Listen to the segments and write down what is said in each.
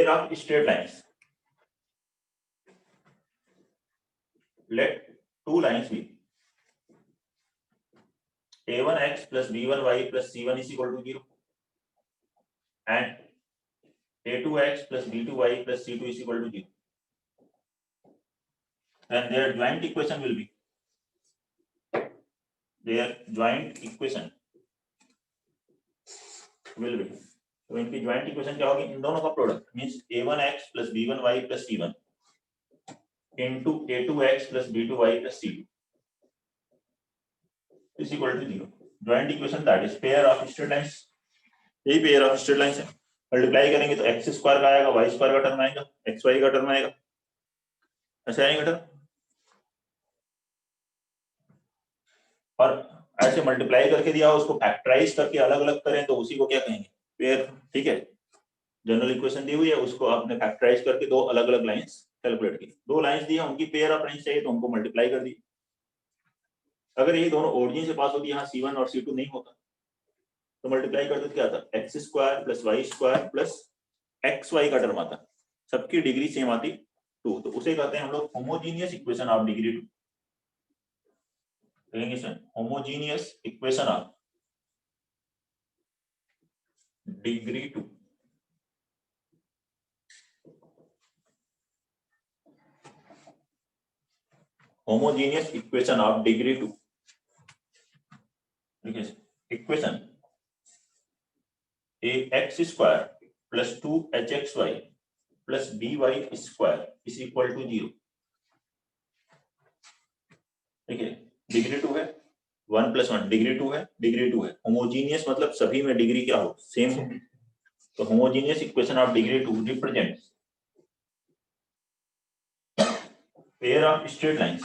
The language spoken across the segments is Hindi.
pair of straight lines. Let two lines be a1x plus b1y plus c1 is equal to 0 and a2x plus b2y plus c2 is equal to 0. Then their joint equation will be तो इनकी ज्वाइंट इक्वेशन क्या होगी, इन दोनों का product means a1x plus b1y plus c1 into a2x plus b2y plus c2 is equal to 0. Joint equation that is pair of straight lines. यही पेयर ऑफ स्ट्रेट लाइंस है. मल्टीप्लाई करेंगे तो x स्क्वायर का आएगा, y स्क्वायर का टर्म आएगा, xy का टर्म आएगा, ऐसे आएगा टर्म. और ऐसे मल्टीप्लाई करके दिया हो उसको फैक्टराइज करके अलग अलग करें तो उसी को क्या कहेंगे, पेयर. ठीक है, जनरल इक्वेशन दी हुई है उसको आपने फैक्टराइज करके दो अलग अलग लाइंस कैलकुलेट की. दो लाइंस दी है उनकी पेयर ऑफ लाइंस चाहिए तो उनको मल्टीप्लाई कर दी. अगर ये दोनों ओरिजिन से पास होती है, यहाँ c1 और c2 नहीं होता तो मल्टीप्लाई करते तो क्या आता, x square plus y square plus xy का टर्म आता. सबकी डिग्री सेम आती 2, तो उसे कहते हैं हम लोग होमोजीनियस इक्वेशन ऑफ डिग्री 2. कहेंगे sir homogeneous equation of degree 2. Homogeneous equation of degree 2. Equation ax square plus 2hxy plus by square is equal to 0. ठीक है, डिग्री 2 है, 1 प्लस 1 डिग्री 2 है, डिग्री 2 है. होमोजीनियस मतलब सभी में डिग्री क्या हो, सेम हो. तो homogeneous equation of degree 2 represents pair of straight lines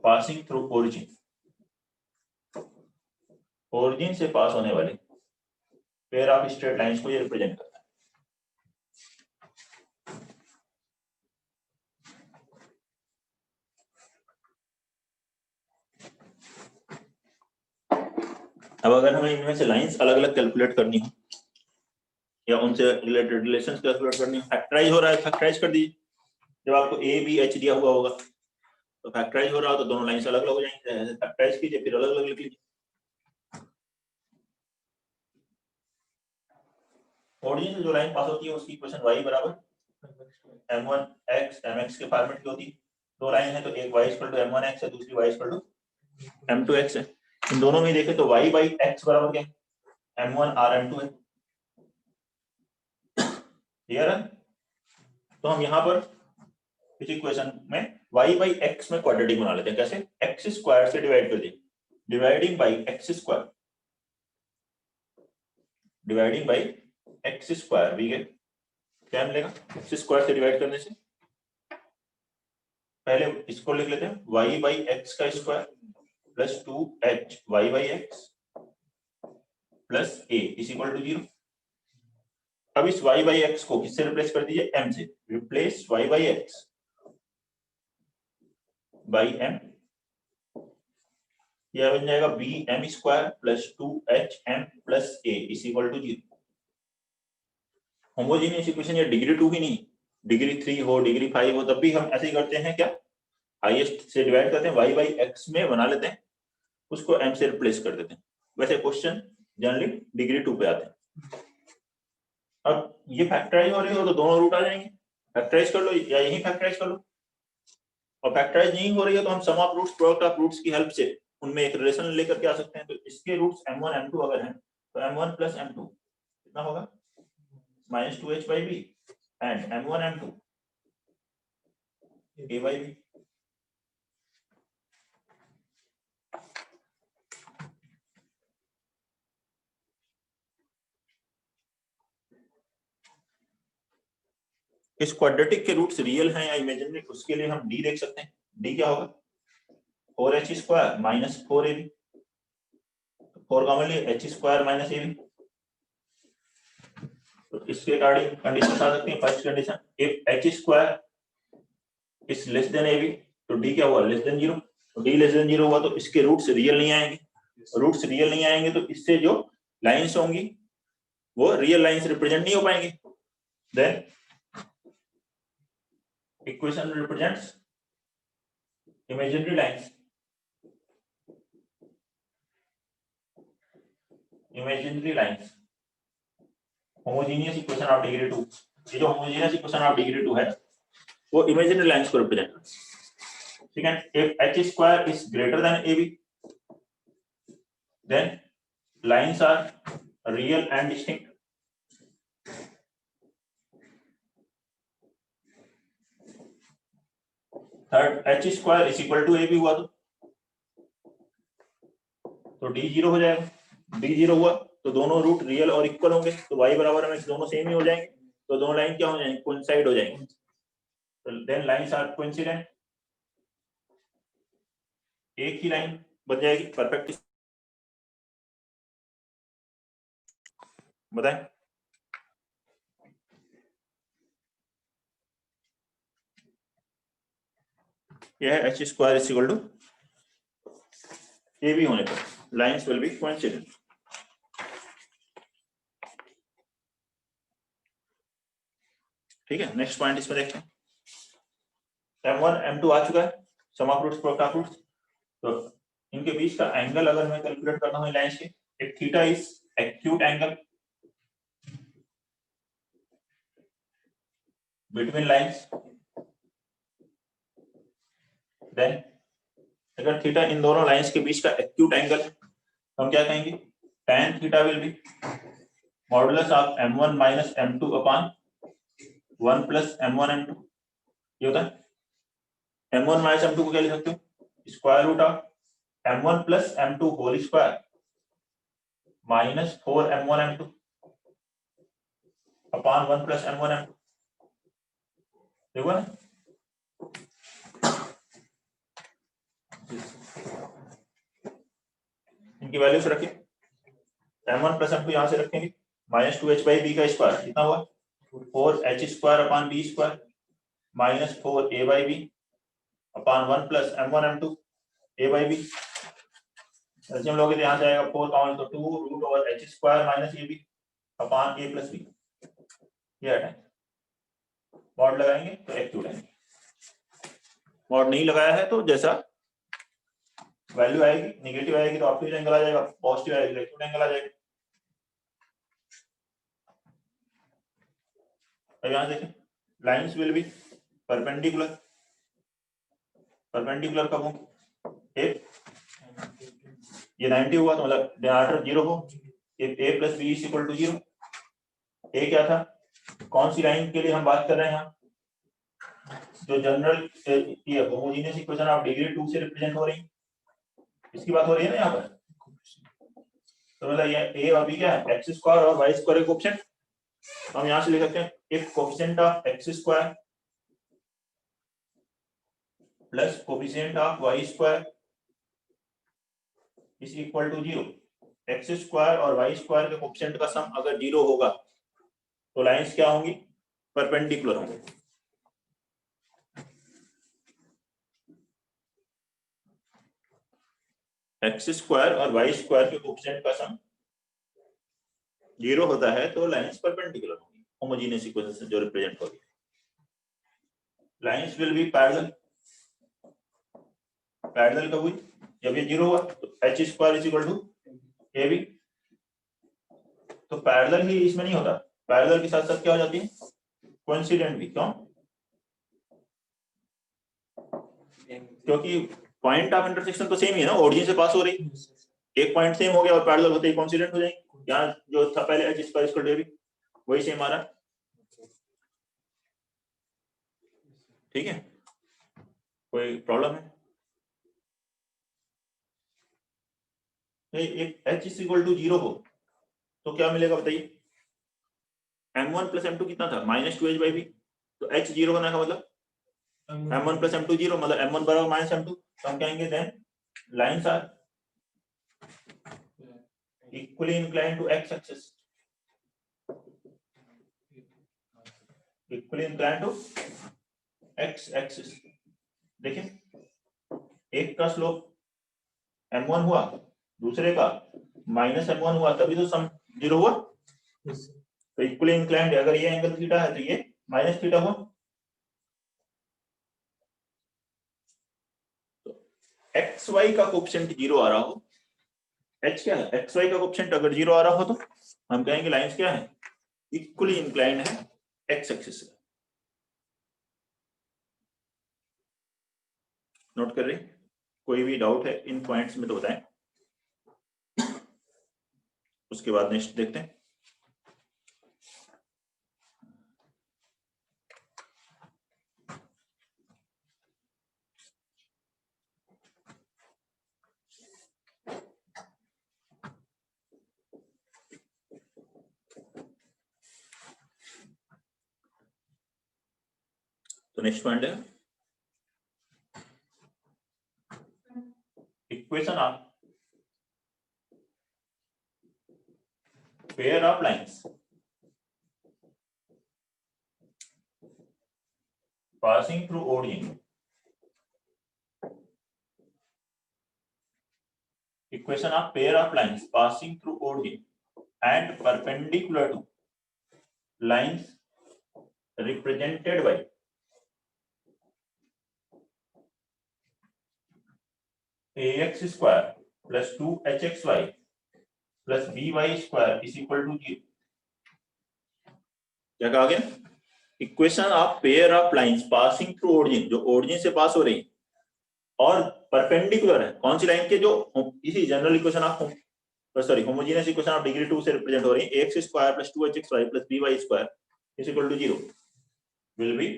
passing through origin. Origin से पास होने वाले पेयर ऑफ स्ट्रेट लाइंस को ये रिप्रेजेंट करता है. अब अगर हमें इनमें से लाइंस अलग अलग कैलकुलेट करनी हो या उनसे रिलेटेड रिलेशंस कैलकुलेट करनी हो, फैक्टराइज हो रहा है फैक्टराइज कर दीजिए. जब आपको a b h दिया हुआ होगा तो फैक्टराइज हो रहा हो तो दोनों लाइंस अलग अलग हो जाएंगे. फैक्टराइज कीजिए फिर अलग अलग लिख लीजिए. ओरिजिन से जो लाइन पास होती है उसकी इक्वेशन y बराबर m1x mx के फॉर्मेट की होती है. दो लाइन है तो एक y इक्वल टू m1x है, दूसरी y इक्वल टू m2x है. इन दोनों में देखें तो y बाई x बराबर क्या है, m1 r m2 है. क्लियर है? तो हम यहाँ पर इस इक्वेशन में y बाई x में क्वाड्रेटिक बना लेते हैं. कैसे, x स्क्वायर से डिवाइड कर दिए, dividing by x square, dividing by x square we get क्या मिलेगा, x स्क्वायर से डिवाइड करने से पहले इसको लिख लेते हैं y बाई x का square plus 2h y by x plus a is equal to 0. अब इस y बाई x को किससे रिप्लेस कर दीजिए, m से. Replace y by x by m, यह बन जाएगा bm square plus 2hm plus a is equal to 0. Homogeneous equation ये डिग्री 2 ही नहीं, डिग्री 3 हो, डिग्री 5 हो, तब भी हम ऐसे ही करते हैं. क्या, हाईएस्ट से डिवाइड करते हैं, y बाई x में बना लेते हैं, उसको m से रिप्लेस कर देते हैं. वैसे क्वेश्चन जनरली डिग्री 2 पे आते हैं. अब ये फैक्टराइज हो रही हो तो दोनों रूट आ जाएंगे, फैक्टराइज कर लो या यही फैक्टराइज कर लो. और फैक्टराइज नहीं हो रही है तो हम sum of roots product of roots की हेल्प से उनमें एक रिलेशन लेकर के आ सकते हैं. तो इसके रूट्स m1 m2 अगर हैं तो m1 प्लस m2 कितना होगा, minus 2h by b and m1 m2 a by b. इस क्वाड्रेटिक के रूट्स रियल हैं या इमेजिनरी, उसके लिए हम d देख सकते हैं. d क्या होगा, 4h square minus 4ab, 4 common लिए h स्क्वायर माइनस ab. तो इसके रिगार्डिंग कंडीशन आ सकती है. First condition, if h square is less than ab तो d क्या हुआ, लेस देन 0. तो d लेस देन 0 हुआ तो इसके रूट्स रियल नहीं आएंगे. रूट्स रियल नहीं आएंगे तो इससे जो लाइंस होंगी वो रियल लाइंस रिप्रेजेंट नहीं हो पाएंगे, then equation represents imaginary lines, homogeneous equation of degree 2, ये जो homogeneous equation of degree 2 है वो imaginary lines को represent करता है, ठीक है। if h square is greater than ab, then lines are real and distinct, third h square is equal to ab हुआ तो d 0 हो जाएगा, d 0 हुआ तो दोनों रूट रियल और इक्वल होंगे तो y बराबर में दोनों सेम ही हो जाएंगे, तो दोनों लाइन क्या हो जाएंगे, कोइंसाइड हो जाएंगे, तो देन लाइंस आर कोइंसिडेंट, एक ही लाइन बन जाएगी परफेक्ट। बताएं यह है h square is equal to A B होने पर लाइंस विल बी कोइंसिडेंट। ठीक है, नेक्स्ट पॉइंट इसमें देखते हैं, m1 m2 आ चुका है, sum of roots product of roots, तो इनके बीच का एंगल अगर मैं कैलकुलेट करता हूं लाइंस के, एक theta is acute angle between lines, then अगर थीटा इन दोनों लाइंस के बीच का एक्यूट एंगल हम क्या कहेंगे, tan theta will be modulus of m1 minus m2 upon 1 plus m1 m2, ये होता है m1 माइनस m2 को क्या लिख सकते हो, square root of m1 plus m2 whole square minus 4 m1 m2 upon 1 plus m1 m2, देखो ना, इनकी वैल्यूज रखिए, m1 प्लस m2 यहां से रखेंगे, माइनस 2h बाई बी का स्क्वायर कितना हुआ 4h square upon B square minus 4a by B upon 1 plus m1 m2 a by B, ऐसे हम लोग यहाँ से आएगा 4 काउंट तो 2 root over h square minus A B upon a plus B, ये हटाएं, मॉड लगाएंगे तो एक्यूट आएंगे, मॉड नहीं लगाया है तो जैसा वैल्यू आएगी नेगेटिव आएगी तो ऑपोजिट एंगल आ जाएगा, पॉजिटिव आएगी तो एक्यूट एंगल आ जाएगा। अब यहां देखें lines will B perpendicular, perpendicular कब होंगे, ये 90 हुआ तो मतलब डिनोमिनेटर 0 हो, a plus B is equal to 0, A क्या था, कौन सी लाइन के लिए हम बात कर रहे हैं यहाँ, जो जनरल ये होमोजेनियस इक्वेशन ऑफ डिग्री 2 से रिप्रेजेंट हो रही है, इसकी बात हो रही है ना यहाँ पर, तो मतलब ये a और b क्या है, एक्स स्क्वायर और वाई स्क्वायर के कोएफिशिएंट, हम यहाँ से लिख सकते हैं if coefficient of X square plus coefficient of Y square is equal to 0, X square और वाई स्क्वायर के कोएफिशिएंट का सम अगर 0 होगा तो लाइंस क्या होंगी, परपेंडिकुलर होंगे। एक्स स्क्वायर और वाई स्क्वायर के कोएफिशिएंट का सम 0 होता है तो लाइंस परपेंडिकुलर होंगी, होमोजेनियस इक्वेशन से जो रिप्रेजेंट होगी, lines will be parallel, parallel कब हुई, जब ये 0 हुआ तो h square is equal to A B, तो पैरेलल ही इसमें नहीं होता, पैरेलल के साथ साथ क्या हो जाती है, कोइंसिडेंट भी, क्यों, क्योंकि पॉइंट ऑफ इंटरसेक्शन तो सेम ही है ना, ओरिजिन से पास हो रही, एक पॉइंट सेम हो गया और पैरेलल होते ही कोइंसिडेंट हो जाएंगे, यहाँ जो था पहले h square equal to A B वही सेम आ रहा है, ठीक है, कोई प्रॉब्लम है, एक h इज इक्वल टू 0 हो तो क्या मिलेगा बताइए, m1 प्लस m2 कितना था माइनस 2h बाई बी, तो h 0 होने का मतलब m1 प्लस m2 0 मतलब m1 बराबर माइनस m2, तो हम कहेंगे then lines are equally inclined to x axis, equally inclined to x axis, देखिए एक का स्लोप m1 हुआ, दूसरे का माइनस m1 हुआ तभी तो सम 0 हुआ। तो इक्वली इंक्लाइंड अगर ये एंगल थीटा है तो ये माइनस थीटा हुआ। तो एक्स वाई का कोएफिशिएंट 0 आ रहा हो, h क्या है, एक्स वाई का कोएफिशिएंट अगर 0 आ रहा हो तो हम कहेंगे लाइंस क्या है, इक्वली इंक्लाइंड है एक्स एक्सिस से। नोट कर रहे, कोई भी डाउट है इन पॉइंट्स में तो बताएं, उसके बाद नेक्स्ट देखते हैं। तो नेक्स्ट पॉइंट है equation of pair of lines passing through origin, equation of pair of lines passing through origin and perpendicular to lines represented by ax square plus 2hxy plus by square is equal to 0। क्या कहा गया, equation of pair of lines passing through origin, जो ओरिजिन से पास हो रही और परपेंडिकुलर है कौन सी लाइन के, जो इसी general equation of sorry homogeneous equation of degree 2 से रिप्रेजेंट हो रही है, ax square plus 2hxy plus by square is equal to 0 will be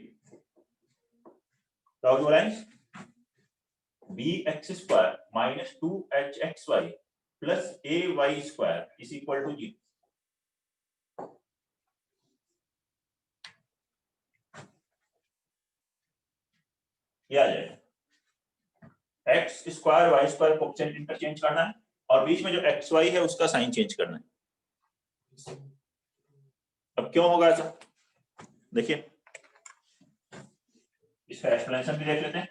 दो lines bx square minus 2hxy plus ay square is equal to 0। ये आ जाएगा x square y square coefficient interchange करना है और बीच में जो एक्स वाई है उसका साइन चेंज करना है। अब क्यों होगा ऐसा, देखिए इसका एक्सप्लेनेशन भी देख लेते हैं,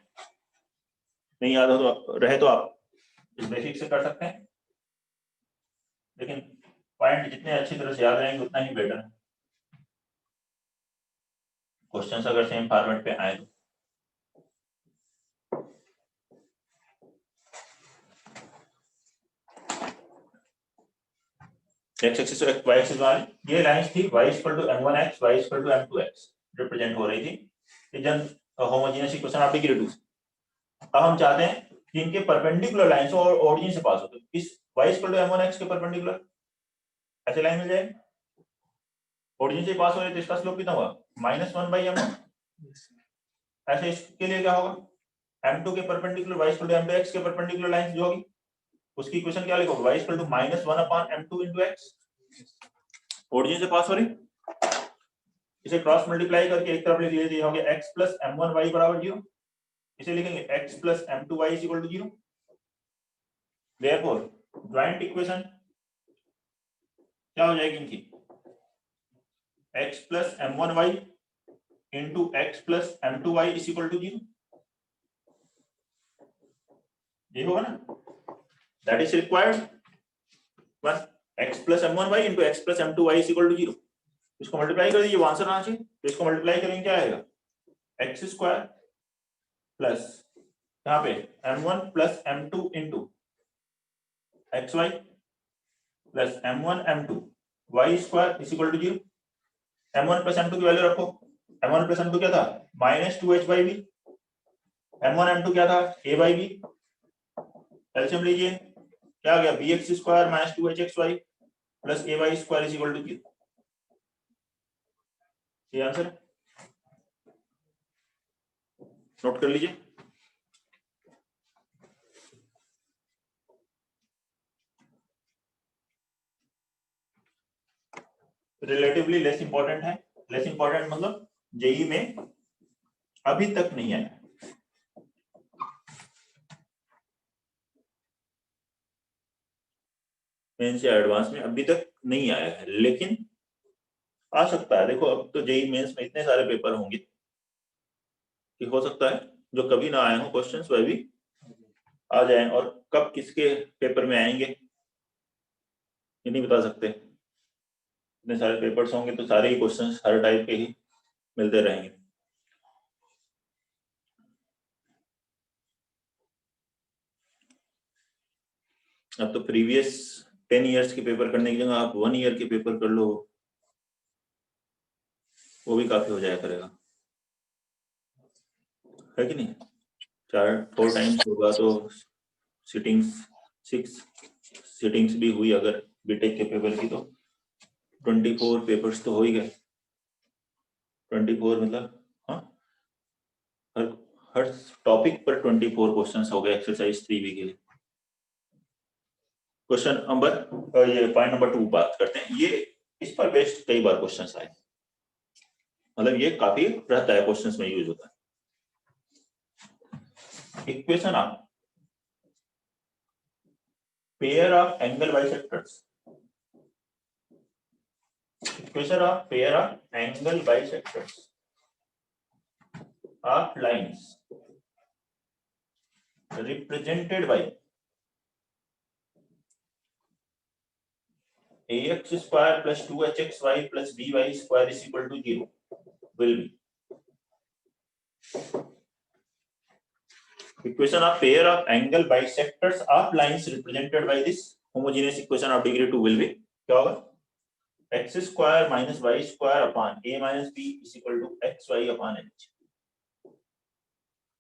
नहीं याद हो तो रहे तो आप इस बेसिक से कर सकते हैं, लेकिन पॉइंट जितने अच्छी तरह से याद रहेंगे उतना ही बेटर है। क्वेश्चंस अगर सेम फॉर्मेट पे आए तो एक्स एक्सिस और वाई एक्सिस वाली ये लाइंस थी, y equal to m1x y equal to m2x represent हो रही थी जन होमोजेनियस इक्वेशन ऑफ डिग्री 2। अब हम चाहते हैं कि इनके परपेंडिकुलर लाइंस और ओरिजिन से पास हो, तो इस y इक्वल टू m1x के परपेंडिकुलर ऐसे लाइन मिल जाएगी, ओरिजिन से पास हो रही है तो इसका स्लोप कितना होगा -1/m1। ऐसे इसके लिए क्या होगा, m2 के perpendicular y equal to m2x के परपेंडिकुलर लाइंस जो होगी उसकी इक्वेशन क्या लिखोगे, y equal to -1/m2 into x, origin से पास हो रही, इसे क्रॉस मल्टीप्लाई करके एक तरफ लिख लीजिए, हो गया x प्लस m1y बराबर 0, इसे लिखेंगे x plus m2y is equal to 0। Therefore joint equation क्या हो जाएगी इनकी, x plus m1y into x plus m2y is equal to 0, ये होगा ना, that is required one, x plus m1y into x plus m2y is equal to 0। इसको मल्टीप्लाई कर दीजिए, आंसर आना चाहिए, तो इसको मल्टीप्लाई करेंगे क्या आएगा, एक्स स्क्वायर प्लस यहाँ पे m1 plus m2 into xy plus m1 m2 y square is equal to 0। m1 plus m2 की वैल्यू रखो, m1 प्लस m2 क्या था -2h/v, m1 m2 क्या था a/b, एलसीएम लीजिए क्या आ गया, bx square minus 2hxy plus ay square is equal to 0। ये आंसर नोट कर लीजिए। रिलेटिवली लेस इंपॉर्टेंट है, लेस इंपॉर्टेंट मतलब जेई में अभी तक नहीं आया, मेंस या एडवांस में अभी तक नहीं आया है, लेकिन आ सकता है। देखो अब तो जेई मेंस में इतने सारे पेपर होंगे कि हो सकता है जो कभी ना आए हो क्वेश्चंस वह भी आ जाएं, और कब किसके पेपर में आएंगे ये नहीं बता सकते, इतने सारे पेपर्स होंगे तो सारे ही क्वेश्चंस हर टाइप के ही मिलते रहेंगे। अब तो प्रीवियस 10 इयर्स के पेपर करने की जगह आप 1 ईयर के पेपर कर लो, वो भी काफी हो जाया करेगा, है कि नहीं? 4 टाइम्स होगा तो सिटिंग्स 6 सिटिंग्स भी हुई अगर बीटेक के पेपर की, तो 24 पेपर्स तो हो ही गए। 24 मतलब हाँ, हर टॉपिक पर 24 क्वेश्चंस हो गए एक्सरसाइज 3B के लिए। क्वेश्चन नंबर ये पॉइंट नंबर 2 बात करते हैं। ये इस पर बेस्ड कई बार क्वेश्चंस आए, मतलब ये काफी रहता है, क्वेश्चंस में यूज होता है। Equation of pair of angle bisectors, equation of pair of angle bisectors of lines represented by ax square plus 2hxy plus by square is equal to 0 will be equation of pair of angle bisectors of lines represented by this homogeneous equation of degree 2 will be क्या होगा? x square minus y square upon a minus b is equal to xy upon h।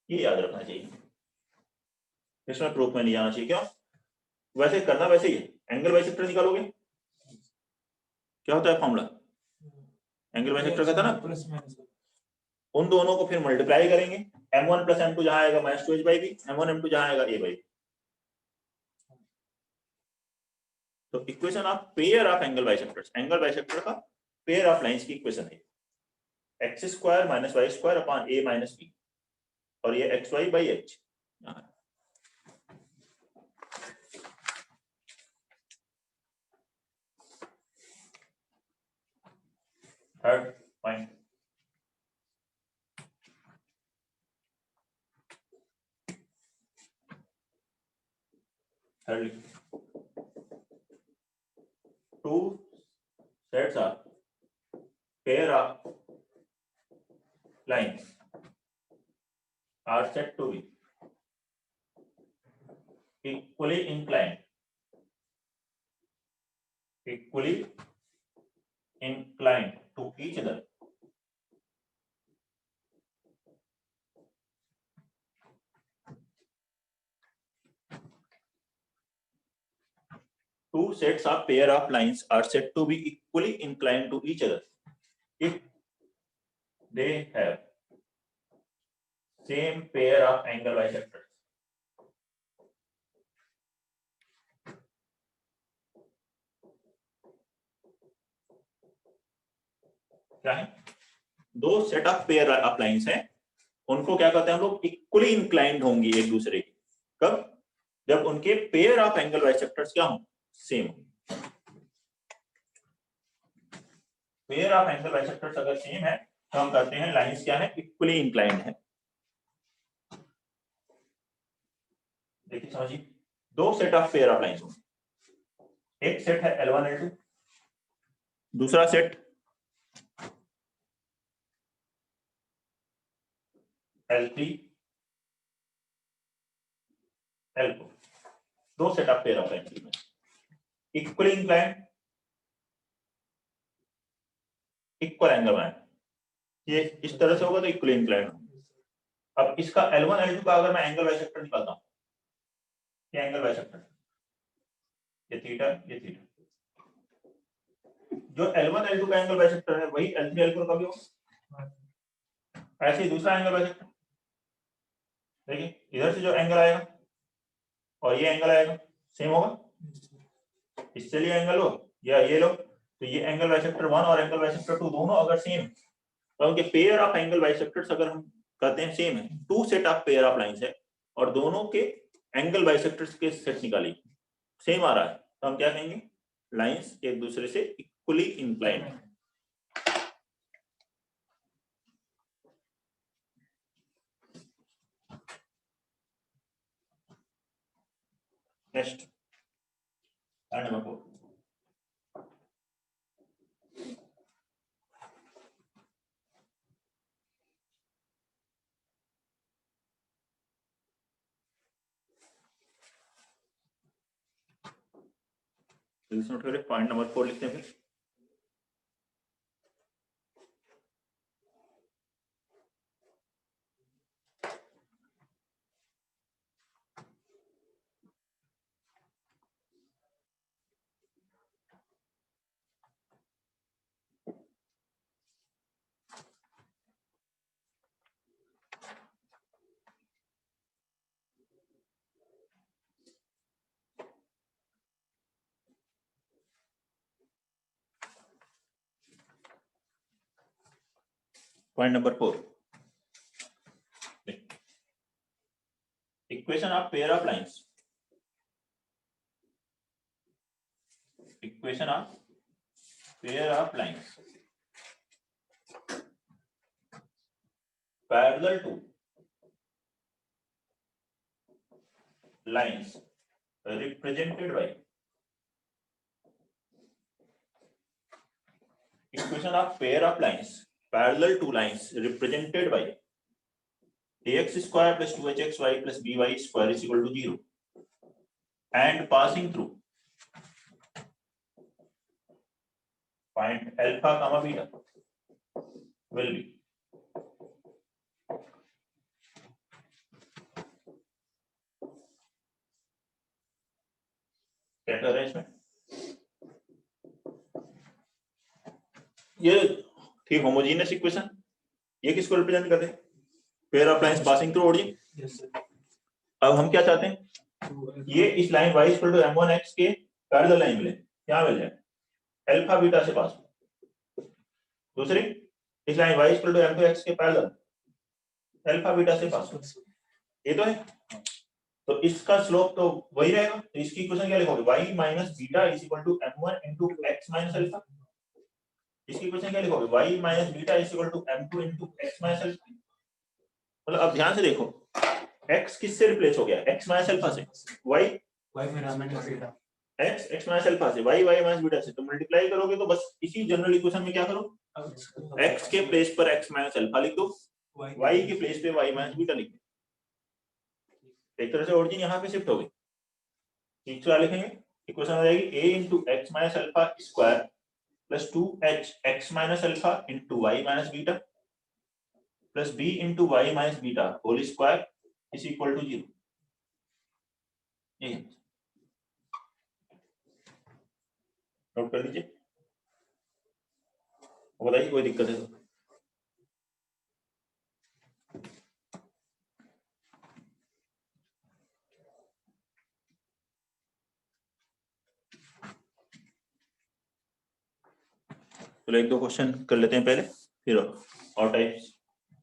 ये याद रखना चाहिए, इसमें प्रूफ में नहीं जाना चाहिए। क्यों? वैसे करना वैसे ही है, एंगल बाइसेक्टर निकालोगे क्या होता है फॉर्मूला, एंगल बाइसेक्टर का था ना, उन दोनों को फिर मल्टीप्लाई करेंगे, m1 प्लस m2 जहां आएगा माइनस 2h/b, m1 m2 जहां आएगा a/b। तो equation of pair of angle bisectors, angle bisector का पेयर ऑफ लाइंस की इक्वेशन है x square minus Y square upon a minus b, और ये xy by h। Third point, third, two sets of pair of lines are said to be equally inclined to each other two sets of pair of lines are said to be equally inclined to each other if they have same pair of angle bisectors। क्या है? दो set of pair of lines हैं, उनको क्या कहते हैं हम लोग, इक्वली इंक्लाइंड होंगी एक दूसरे की। कब? जब उनके पेयर ऑफ एंगल बाइसेक्टर्स क्या हों, same. Pair of angle bisectors अगर सेम है तो हम कहते हैं लाइंस क्या है, इक्वली इंक्लाइंड है। देखिए समझिए, दो set of pair of lines होंगे, एक सेट है L1 L2, दूसरा सेट L3 L4, दो set of pair of lines में इक्वली इंक्लाइंड, इक्वल एंगल बनाए, ये इस तरह से होगा तो इक्वली इंक्लाइंड। अब इसका L1 L2 का अगर मैं एंगल बाइसेक्टर निकालता हूं, ये एंगल बाइसेक्टर, ये थीटा, ये थीटा, जो L1 L2 का एंगल बाइसेक्टर है वही L3 L4 का भी होगा। ऐसे ही दूसरा एंगल बाइसेक्टर, देखिए इधर से जो एंगल आएगा और ये एंगल आएगा सेम होगा, इससे लिए एंगल लो या ये लो, तो ये एंगल बाइसेक्टर 1 और एंगल बाइसेक्टर 2 दोनों अगर सेम, तो उनके पेयर ऑफ एंगल बाइसेक्टर्स अगर हम कहते हैं सेम है, two set of pair of lines है और दोनों के एंगल बाइसेक्टर्स के सेट निकाली सेम आ रहा है, तो हम क्या कहेंगे, लाइंस एक दूसरे से इक्वली इंक्लाइंड है। नेक्स्ट नंबर 4, नोट करें, पॉइंट नंबर 4 लिखते हैं फिर। Point number 4, equation of pair of lines, equation of pair of lines parallel two lines represented by, equation of pair of lines parallel to lines represented by ax square plus 2hxy plus by square is equal to 0 and passing through point alpha comma beta will be get arrangement। ये थी होमोजेनियस इक्वेशन, ये किसको रिप्रेजेंट करते हैं? Pair of lines passing through origin. अब हम क्या चाहते हैं? ये इस line y equal to m1x के पैरेलल लाइन मिले, क्या मिल जाए? अल्फा बीटा से पास। दूसरी इस line y equal to m2x के पैरेलल अल्फा बीटा से पास, ये तो है। तो इसका स्लोप तो वही रहेगा, तो इसकी इक्वेशन क्या लिखोगे? y minus beta is equal to m1 into x minus alpha. इसकी इक्वेशन क्या लिखोगे? y minus beta is equal to m2 into x minus alpha. मतलब अब ध्यान से देखो, x किससे रिप्लेस हो गया? x माइनस अल्फा से। y minus beta, x minus alpha से, y माइनस बीटा से। तो मल्टीप्लाई करोगे तो बस इसी जनरल इक्वेशन में क्या करो? x के प्लेस पर x माइनस अल्फा लिख दो, y के प्लेस पे y माइनस बीटा लिख दो। एक तरह से ओरिजिन यहाँ पे शिफ्ट हो गई। ठीक से लिखेंगे, इक्वेशन हो जाएगी a into X minus alpha square plus 2h x minus alpha into y minus beta plus b into y minus beta whole square is equal to 0। Note कर लीजिए, बताइए कोई दिक्कत है तो। चलो एक दो क्वेश्चन कर लेते हैं पहले, फिर और टाइप्स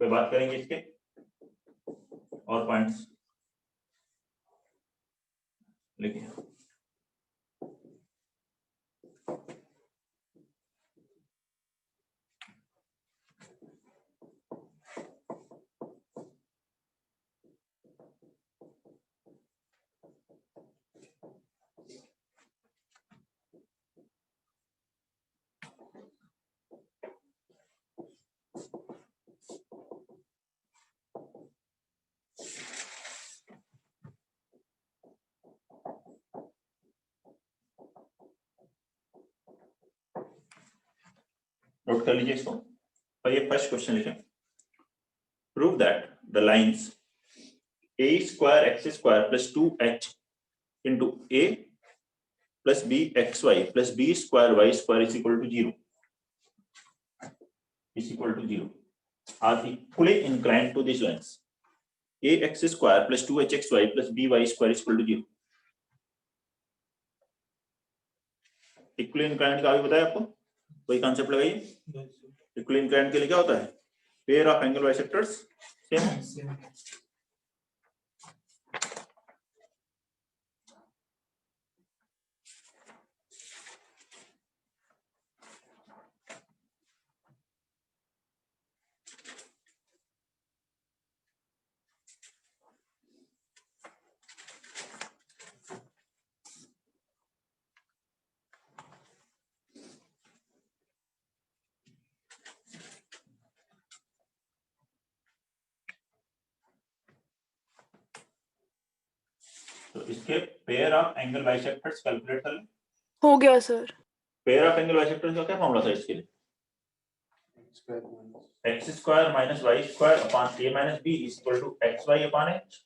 पे बात करेंगे इसके और पॉइंट्स लिखिए। नोट कर लीजिए इसको, और ये फर्स्ट क्वेश्चन लिखें। Prove that the lines a square x square plus 2h into a plus b xy plus b square y square is equal to 0 is equal to 0 are equally inclined to these lines ax square plus 2hxy plus by square is equal to 0। Equally inclined का भी बताया आपको, वही कॉन्सेप्ट लगाइए। इक्वली इंक्लाइंड के लिए क्या होता है? Pair of angle bisectors same. तो इसके pair of angle bisectors calculate कर लें। हो गया sir. Pair of angle bisectors का क्या फॉर्मूला था इसके लिए? x square minus Y square upon a minus b is equal to x Y upon h।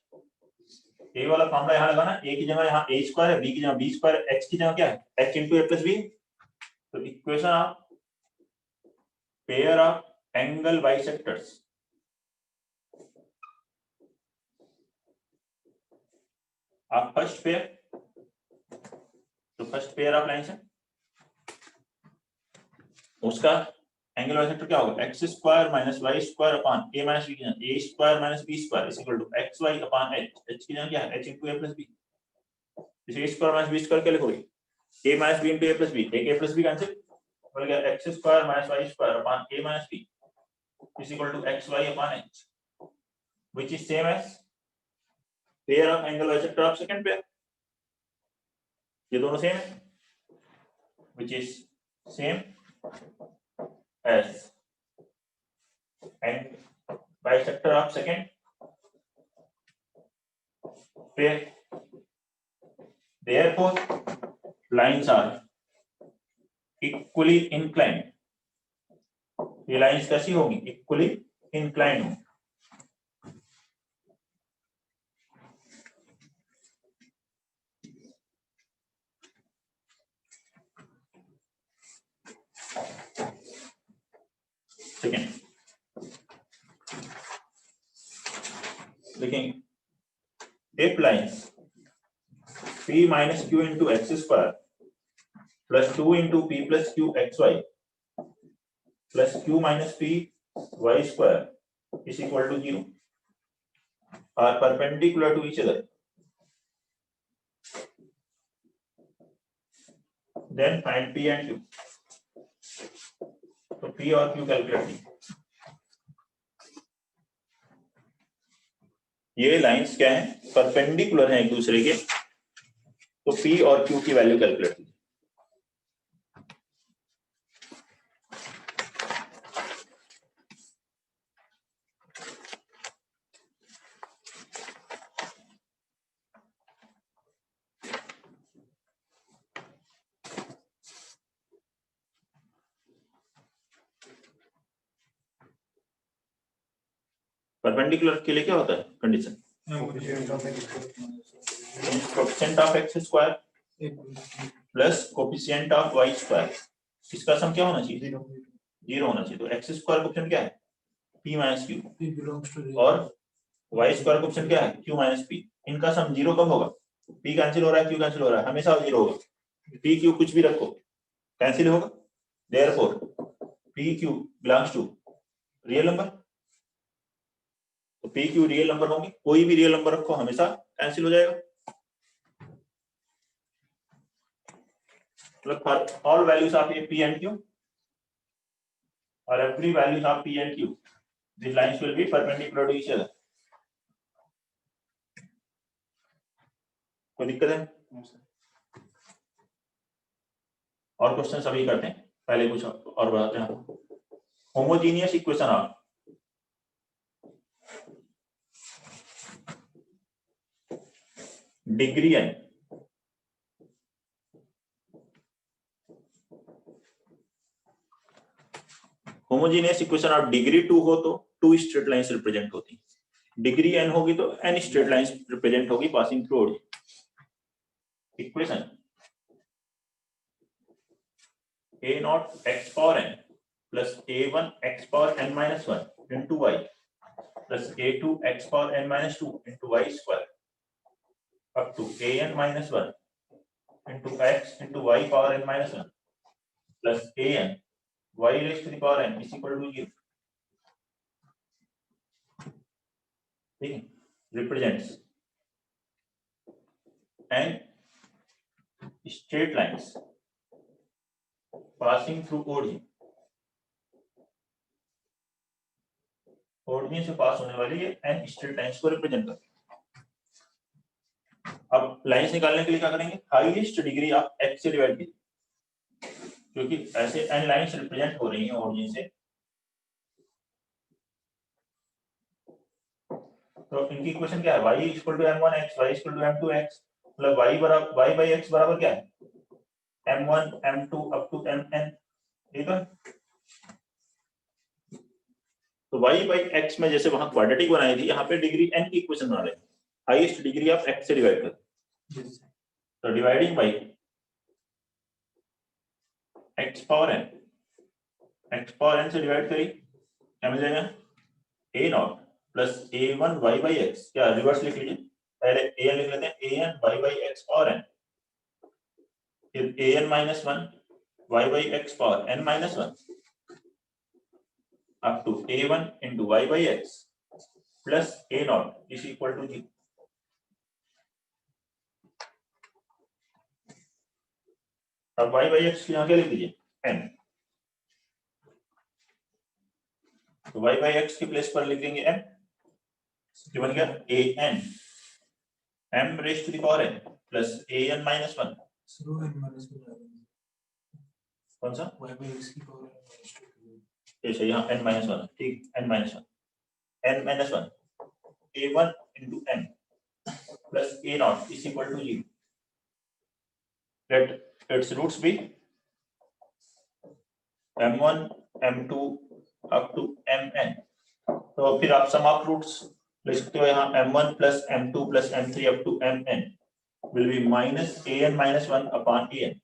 a वाला फॉर्मूला यहाँ लगाना, a की जगह यहाँ a स्क्वायर है, b की जगह b स्क्वायर, h की जगह क्या है h into a plus b। तो equation of pair of angle bisectors, आप फर्स्ट पेयर, तो फर्स्ट पेयर ऑफ लाइंस है उसका एंगल बाइसेक्टर क्या होगा? X square minus Y square upon a minus b की जगह a square minus b square is equal to x Y upon h। h की जगह क्या है h into a plus b। इसे a square minus b square क्या लिखोगे? a minus b into a plus b, एक a प्लस b कैंसिल, बन गया X square minus Y square upon a minus b is equal to x Y upon h, which is same as pair of angle bisector of second pair. ये दोनों सेम है, which is same as and bisector of second pair. Therefore, lines are equally inclined. ये lines कैसी होगी? Equally inclined होंगी। Second, देखेंगे, if lines p minus q into x square plus 2 into p plus q xy plus q minus p y square is equal to 0 are perpendicular to each other, then find p and q। तो p और q कैलकुलेट कीजिए। ये लाइंस क्या हैं? परपेंडिकुलर हैं एक दूसरे के, तो p और q की वैल्यू कैलकुलेट कीजिए। परपेंडिकुलर के लिए क्या होता है condition? Coefficient of X square plus coefficient of Y square, इसका सम क्या होना चाहिए? 0 होना चाहिए। तो एक्स स्क्वायर कोएफिशिएंट क्या है? p माइनस q, और वाई स्क्वायर कोएफिशिएंट क्या है? q minus p। इनका सम 0 कब होगा? p कैंसिल हो रहा है, q कैंसिल हो रहा है, हमेशा 0 होगा। p q कुछ भी रखो कैंसिल होगा। Therefore p q belongs to real number, तो p q रियल नंबर होंगे, कोई भी रियल नंबर रखो हमेशा कैंसिल हो जाएगा। मतलब for all values of a p and q or every values of p and q, these lines will be perpendicular to each other। कोई दिक्कत है? और क्वेश्चन सभी करते हैं, पहले कुछ और बताते हैं। Homogeneous equation of degree n homogeneous equation of degree 2 हो तो 2 स्ट्रेट लाइंस रिप्रेजेंट होती हैं। डिग्री n होगी तो n स्ट्रेट लाइंस रिप्रेजेंट होगी passing through origin. Equation a naught x power n plus a1 x power n minus 1 into y plus a2 x power n minus 2 into y square up to an minus 1 into x into y power n minus 1 plus an y raised to the power n is equal to 0। ठीक है, represents n straight lines passing through origin, origin से पास होने वाली ये n straight lines को रिप्रेजेंट करती है। अब लाइंस निकालने के लिए क्या करेंगे? हाईएस्ट डिग्री ऑफ x से डिवाइड कीजिए, क्योंकि ऐसे n लाइंस रिप्रेजेंट हो रही हैं origin से, तो इनकी इक्वेशन क्या है? y equal to m1x, y equal to m2x, मतलब y by x बराबर क्या है? m1 m2 up to mn, ठीक है। तो y बाई x में जैसे वहां क्वाड्रेटिक बनाई थी, यहाँ पे डिग्री n की इक्वेशन बना रहे हैं, हाईएस्ट डिग्री आप x से डिवाइड कर, तो dividing by x power n से डिवाइड करी, क्या मिल जाएगा, a not plus a1 y by x, क्या रिवर्स लिख लीजिए, पहले a लिख लेते हैं an y by x power n, फिर an minus 1 y by x power n minus 1 up to a1 into y by x plus a naught is equal to 0. अब y by x यहाँ क्या लिख दीजिए, n, तो y by x की प्लेस पर लिख देंगे m, जो बन गया a n m raised to the power n plus a n minus 1, कौन सा y by x की पावर n, यहाँ n minus 1, ठीक, n minus 1 a1 into n plus a naught is equal to 0. Let its roots be m1 m2 up to mn, तो फिर आप सम ऑफ रूट्स लिख सकते हो, यहाँ m1 plus m2 plus m3 up to mn will be minus an minus 1 upon an.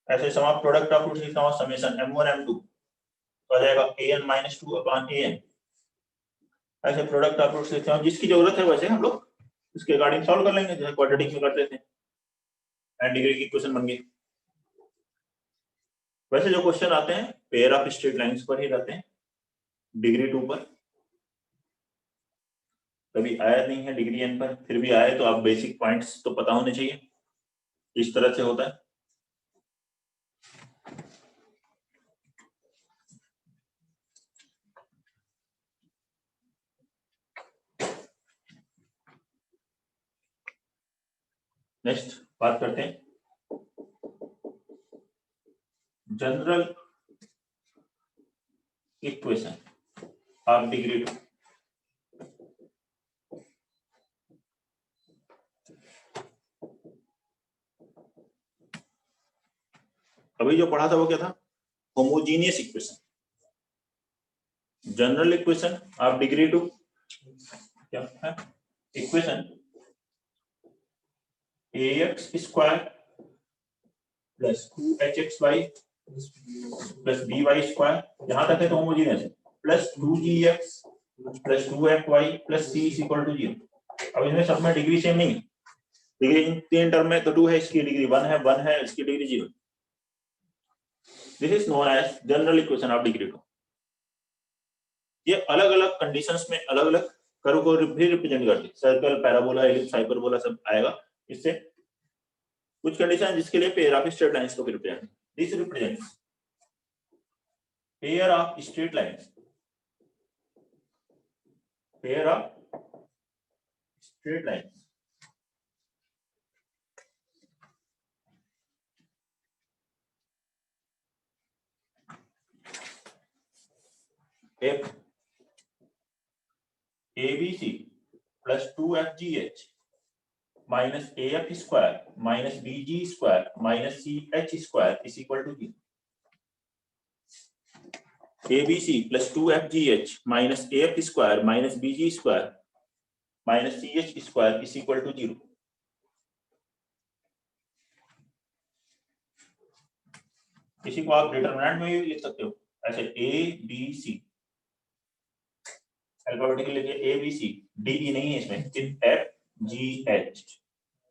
ऐसे सम ऑफ प्रोडक्ट ऑफ रूट्स लिखता हूँ, समेशन m1 m2 तो आ जाएगा an minus 2 upon an. ऐसे प्रोडक्ट ऑफ रूट्स लिखते हैं, जिसकी जरूरत है वैसे हम लोग इसके अकॉर्डिंग सॉल्व कर लेंगे, जैसे क्वाड्रेटिक में करते थे, एंड डिग्री की इक्वेशन बन गई। वैसे जो क्वेश्चन आते हैं पेयर ऑफ स्ट्रेट लाइंस पर ही रहते हैं, डिग्री 2 पर कभी आया नहीं है, डिग्री n पर फिर भी आए तो आप बेसिक पॉइंट्स तो पता होने चाहिए इस तरह से होता है। नेक्स्ट बात करते हैं जनरल इक्वेशन ऑफ डिग्री 2। अभी जो पढ़ा था वो क्या था, homogeneous equation, general equation of degree 2 क्या है, equation ax square plus 2hxy plus by square, जहां तक है तो होमोजीनियस है, plus 2gx plus 2fy plus c is equal to 0। अब इसमें सब में डिग्री सेम नहीं है, डिग्री इन तीन टर्म में तो 2 है, इसकी डिग्री 1 है इसकी degree 0। This is known as general equation of degree 2। ये अलग अलग कंडीशंस में अलग अलग कर्व को भी रिप्रेजेंट करती है, सर्कल, पैराबोला, एलिप्स, हाइपरबोला सब आएगा इससे। कुछ कंडीशन जिसके लिए पेयर ऑफ स्ट्रेट लाइंस को भी represent, this represents pair of straight lines, pair of straight lines f abc plus 2fgh minus af square minus bg square minus ch square is equal to 0. abc plus 2fgh minus af square minus bg square minus ch square is equal to 0. इसी को आप डिटरमिनेंट में भी लिख सकते हो ऐसे, a b c अल्फाबेटिकली लिखिए, a b c, d e नहीं है इसमें, सिर्फ f g h,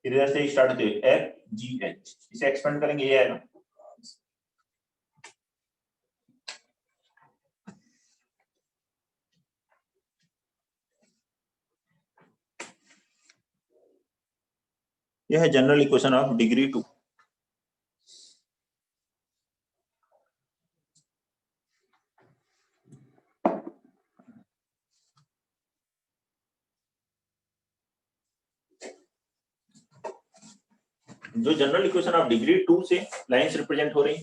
इधर से स्टार्ट होते हैं f g h, इसे एक्सपेंड करेंगे ये आएगा। यह है जनरल इक्वेशन ऑफ डिग्री 2। जो जनरल इक्वेशन ऑफ डिग्री 2 से लाइंस रिप्रेजेंट हो रही,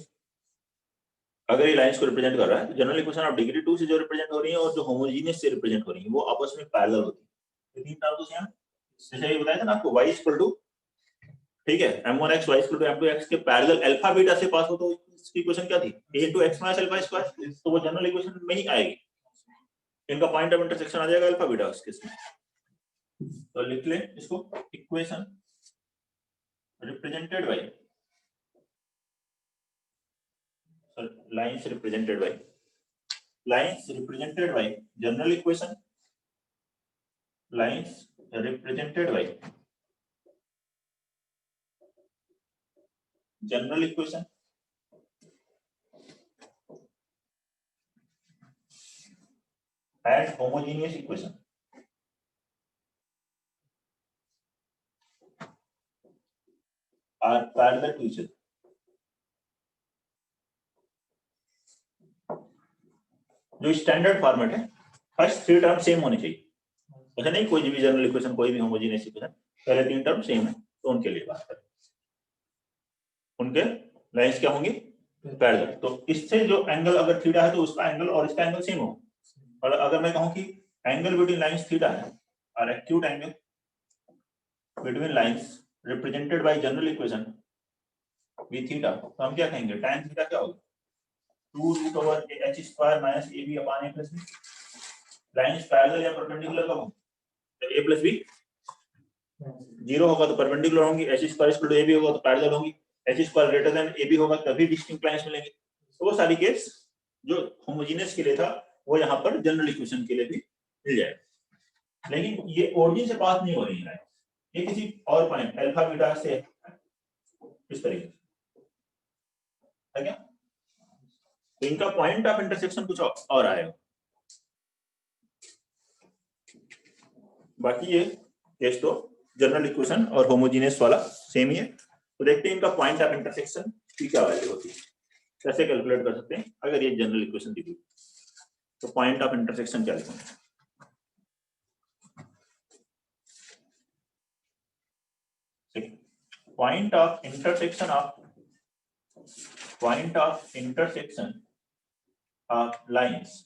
अगर ये लाइंस को रिप्रेजेंट कर रहा है तो जनरल इक्वेशन ऑफ डिग्री 2 से जो रिप्रेजेंट हो रही है और जो होमोजीनियस से रिप्रेजेंट हो रही है वो आपस में पैरेलल होती है। तीन टर्म्स हैं, जैसे ये बताया था ना आपको, y इक्वल टू ठीक है, m1x y = m2x के पैरेलल अल्फा बीटा से पास हो तो इसकी इक्वेशन क्या थी, a * x - अल्फा स्क्वायर, तो वो जनरल इक्वेशन में ही आएगी। इनका पॉइंट ऑफ इंटरसेक्शन आ जाएगा अल्फा बीटा उसके इसमें। तो लिख ले इसको, equation represented by lines represented by general equation, lines represented by general equation and homogeneous equation are parallel to each other. जो स्टैंडर्ड फॉर्मेट है, फर्स्ट 3 टर्म सेम होने चाहिए, ऐसा नहीं कोई भी जनरल इक्वेशन कोई भी होमोजेनियस इक्वेशन पहले 3 टर्म सेम है तो उनके लिए बात करें, उनके लाइंस क्या होंगी पैरेलल। तो इससे जो एंगल अगर थीटा है तो उसका एंगल और इसका एंगल सेम हो, और अगर मैं कहूं कि एंगल बिटवीन लाइंस थीटा है और acute angle between lines represented by general equation be theta, तो हम क्या कहेंगे, tan थीटा क्या होगा 2√h² - ab / a + b। Lines parallel या परपेंडिकुलर कब होंगे, a + b 0 होगा तो परपेंडिकुलर होंगी, h² = ab होगा तो पैरेलल होंगी, h² > ab होगा तभी डिस्टिंक्ट लाइंस मिलेंगे। तो वो सारी केस जो होमोजेनियस के लिए था वो यहाँ पर जनरल इक्वेशन के लिए भी मिल जाएगा। लेकिन ये ओरिजिन से पास नहीं हो रही है, ये किसी और पॉइंट अल्फा बीटा से इस तरीके से है क्या, तो इनका पॉइंट ऑफ इंटरसेक्शन कुछ और आएगा। बाकी ये केस तो जनरल इक्वेशन और होमोजेनियस वाला सेम ही है। तो देखते हैं इनका पॉइंट ऑफ इंटरसेक्शन की क्या वैल्यू होती है, कैसे कैलकुलेट कर सकते हैं अगर ये जनरल इक्वेशन दी हुई तो पॉइंट ऑफ इंटरसेक्शन क्या लिखेंगे। Point of intersection of lines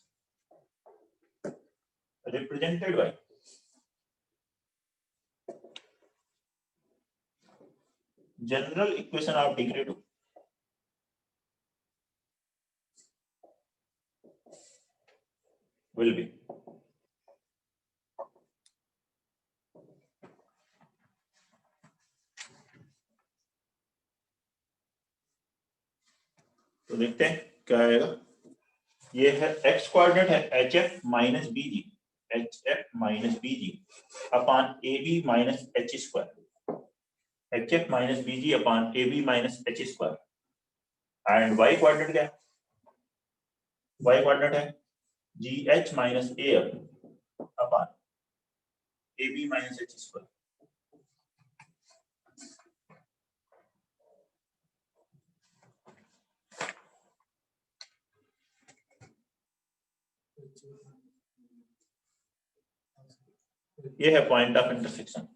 represented by general equation of degree 2 will be तो देखते हैं क्या आएगा। ये है x कोऑर्डिनेट है hf - bg upon ab - h², hf - bg upon ab - h² and y coordinate क्या है, y कोऑर्डिनेट है gh - af upon ab - h²। ये है पॉइंट ऑफ इंटरसेक्शन।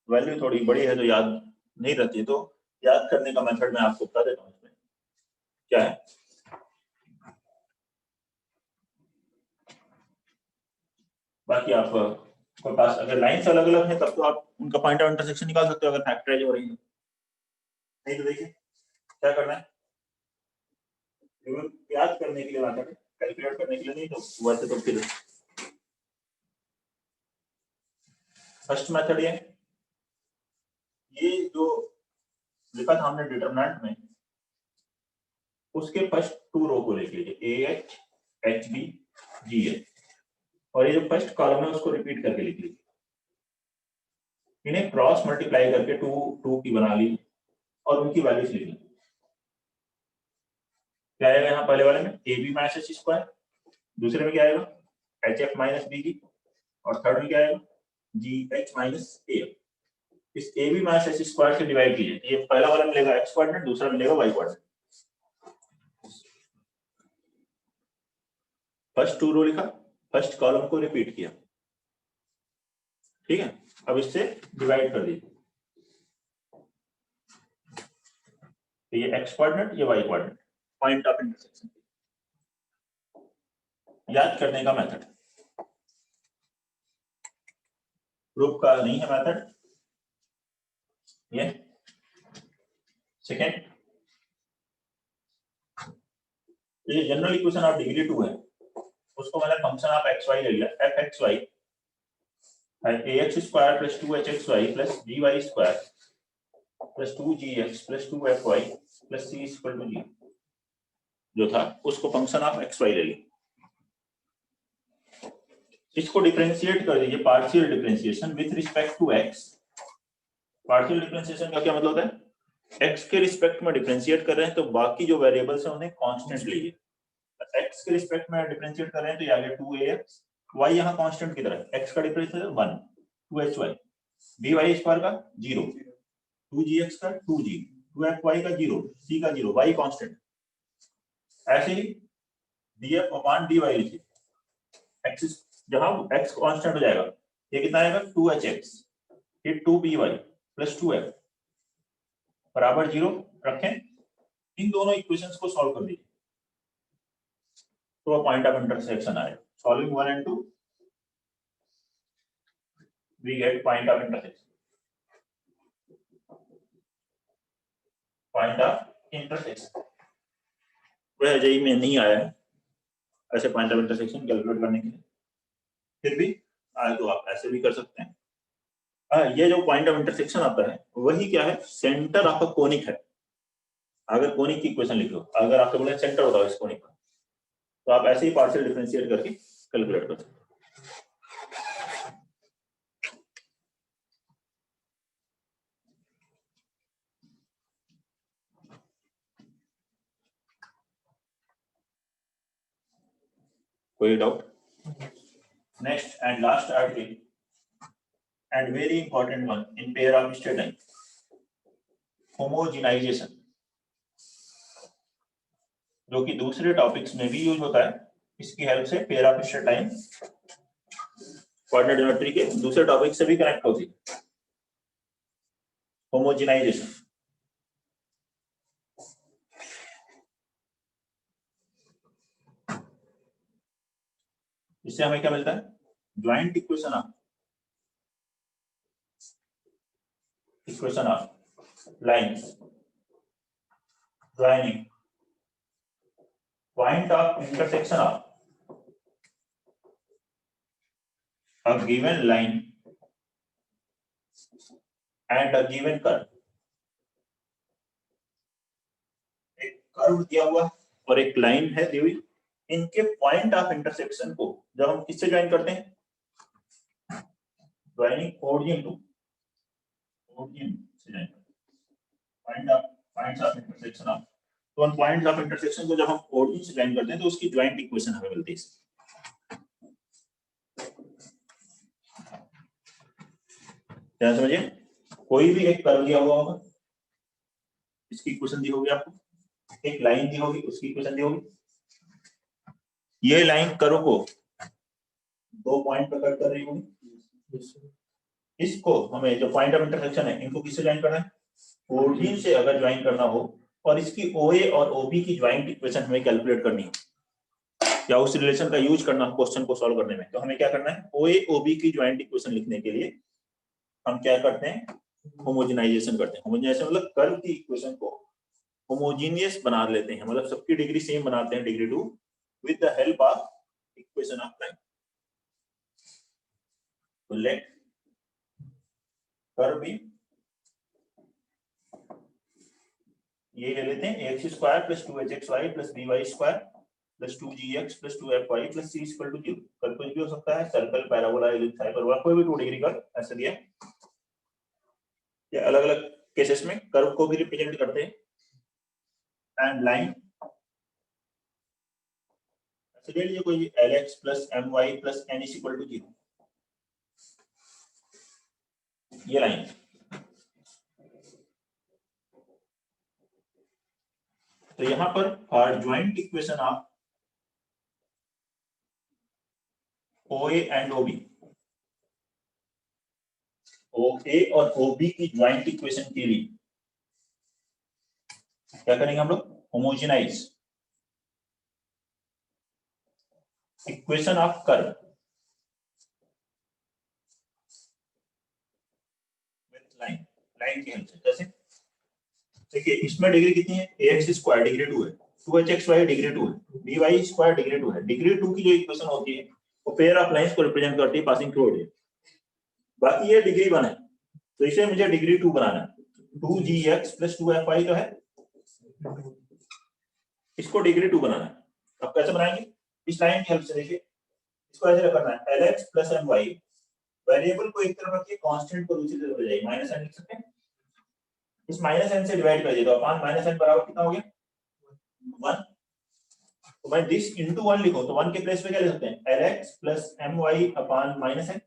वैल्यू थोड़ी बड़ी है तो याद नहीं रहती, तो याद करने का मेथड मैं आपको बता देता हूँ इसमें क्या है। बाकी आप के पास अगर लाइंस अलग अलग हैं तब तो आप उनका पॉइंट ऑफ इंटरसेक्शन निकाल सकते हो अगर फैक्टराइज हो रही है। नहीं तो देखिए क्या करना है, याद करने के लिए बात है, कैलकुलेट करने के लिए नहीं, तो वैसे तो फिर फर्स्ट मेथड ये जो लिखा था हमने डिटरमिनेंट में उसके फर्स्ट 2 रो को लिख लीजिए AH HB GH, और ये जो फर्स्ट कॉलम है उसको रिपीट करके लिख लीजिए। इन्हें क्रॉस मल्टीप्लाई करके 2 की बना ली और उनकी वैल्यूज लिख ली। क्या आएगा यहाँ पहले वाले में AB - h², दूसरे में क्या आएगा HF - BG, और थर्ड में क्या आएगा GH - AF। इस AB - h² से डिवाइड कीजिए, ये पहला वाला मिलेगा x कोऑर्डिनेट, दूसरा मिलेगा y कोऑर्डिनेट। फर्स्ट 2 रो लिखा, फर्स्ट कॉलम को रिपीट किया, ठीक है। अब इससे डिवाइड कर दीजिए, तो ये x कोऑर्डिनेट ये y coordinate, point of intersection. याद करने का मेथड, प्रूफ का नहीं है मेथड ये, सेकेंड, ये जनरल इक्वेशन ऑफ डिग्री 2 है, उसको मैंने फंक्शन ऑफ एक्स वाई ले लिया, f x y ax square plus 2hxy plus by square plus 2gx plus 2fy plus c equal to 0 जो था उसको फंक्शन ऑफ एक्स वाई ले लिया। इसको डिफरेंशिएट कर दीजिए, partial differentiation with respect to x. Partial differentiation का क्या मतलब है, एक्स के रिस्पेक्ट में डिफरेंशिएट कर रहे हैं तो बाकी जो वेरिएबल्स हैं उन्हें कांस्टेंट लीजिए। एक्स के रिस्पेक्ट में डिफरेंशिएट कर रहे हैं तो ये आ गया 2ax, y यहाँ कांस्टेंट की तरह, x का डिफरेंशिएशन 1, 2hy, by स्क्वायर का 0, 2gx का 2g, 2fy का 0, c का 0, y कांस्टेंट। ऐसे ही df अपॉन dy लिखिए, x जहां x कांस्टेंट हो जाएगा, ये कितना आएगा 2hx, ये 2by प्लस 2f बराबर 0 रखें। इन दोनों इक्वेशंस को सॉल्व कर दीजिए तो पॉइंट ऑफ इंटरसेक्शन आएगा। Solving 1 and 2 we get point of intersection, point of intersection। वह जेई में नहीं आया है ऐसे पॉइंट ऑफ इंटरसेक्शन कैलकुलेट करने के लिए, फिर भी आए तो आप ऐसे भी कर सकते हैं। ये जो पॉइंट ऑफ इंटरसेक्शन आता है वही क्या है, सेंटर ऑफ अ कोनिक है। अगर कोनिक की इक्वेशन लिखो, अगर आपको बोले सेंटर बताओ इस कोनिक का, तो आप ऐसे ही पार्शियल डिफरेंशिएट करके कैलकुलेट कर सकते हैं। कोई doubt? Next and last article and very important one in pair of straight line, homogenization, जो कि दूसरे टॉपिक्स में भी यूज होता है। इसकी हेल्प से pair of straight line coordinate geometry के दूसरे टॉपिक से भी कनेक्ट होती है। होमोजेनाइजेशन, इससे हमें क्या मिलता है, joint equation of line joining point of intersection of a given line and a given curve। एक कर्व दिया हुआ और एक लाइन है दी हुई, इनके पॉइंट ऑफ इंटरसेक्शन को जब हम किससे ज्वाइन करते हैं, ज्वाइनिंग ओरिजिन टू ओरिजिन से ज्वाइन करते हैं, पॉइंट्स ऑफ इंटरसेक्शन ऑफ, तो उन पॉइंट्स ऑफ इंटरसेक्शन को जब हम ओरिजिन से ज्वाइन करते हैं तो उसकी ज्वाइंट इक्वेशन हमें मिलती है। क्या समझिए, कोई भी एक कर्व दिया हुआ होगा, इसकी इक्वेशन दी होगी आपको, एक लाइन दी होगी उसकी इक्वेशन दी होगी। ये लाइन कर्व को दो पॉइंट पर कट कर रही होगी, इसको हमें जो पॉइंट ऑफ इंटरसेक्शन है इनको किससे ज्वाइन करना है, ओरिजिन से अगर ज्वाइन करना हो और इसकी OA और OB की ज्वाइंट इक्वेशन हमें कैलकुलेट करनी हो या उस रिलेशन का यूज करना क्वेश्चन को सॉल्व करने में, तो हमें क्या करना है, OA OB की ज्वाइंट इक्वेशन लिखने के लिए हम क्या करते हैं, होमोजेनाइजेशन करते हैं। होमोजेनाइजेशन मतलब कर्व की इक्वेशन को होमोजेनियस बना लेते हैं, मतलब सबकी डिग्री सेम बनाते हैं, degree 2, with the help of equation of line. तो लेट कर्व भी ये ले लेते हैं, ax square plus 2hxy plus by square plus 2gx plus 2fy plus c equal to 0। Curve कुछ भी हो सकता है, सर्कल, पैराबोला, एलिप्स, हाइपरबोला, कोई भी 2 डिग्री का ऐसे दिया। ये अलग अलग केसेस में कर्व को भी रिप्रेजेंट करते हैं। एंड लाइन ऐसे ले लीजिए कोई lx plus my plus n equal to 0, ये लाइन। तो यहां पर for joint equation of OA and OB, OA और OB की ज्वाइंट इक्वेशन के लिए क्या करेंगे हम लोग, homogenise equation of curve with line, line की हेल्प से। जैसे देखिए इसमें डिग्री कितनी है, ax स्क्वायर डिग्री 2 है, 2hxy डिग्री 2 है, dy स्क्वायर डिग्री 2 है। डिग्री 2 की जो इक्वेशन होती है वो पेयर ऑफ लाइंस को रिप्रेजेंट करती है पासिंग थ्रू ओरिजिन। बाकी ये डिग्री 1 है तो इसे मुझे डिग्री 2 बनाना है। 2gx + 2fy तो है, इसको डिग्री 2 बनाना है। अब कैसे बनाएंगे, इस लाइन की हेल्प से देखिए, इसको ऐसे करना है lx + my, वेरिएबल को एक तरफ रखिए, कांस्टेंट को दूसरी तरफ ले जाइए, -n लिख सकते हैं। इस -n से डिवाइड कर दिया तो अपान -n बराबर कितना हो गया 1। तो मैं दिस इनटू 1 लिखो तो 1 के प्लेस पे क्या लिख सकते हैं, lx + my अपान -n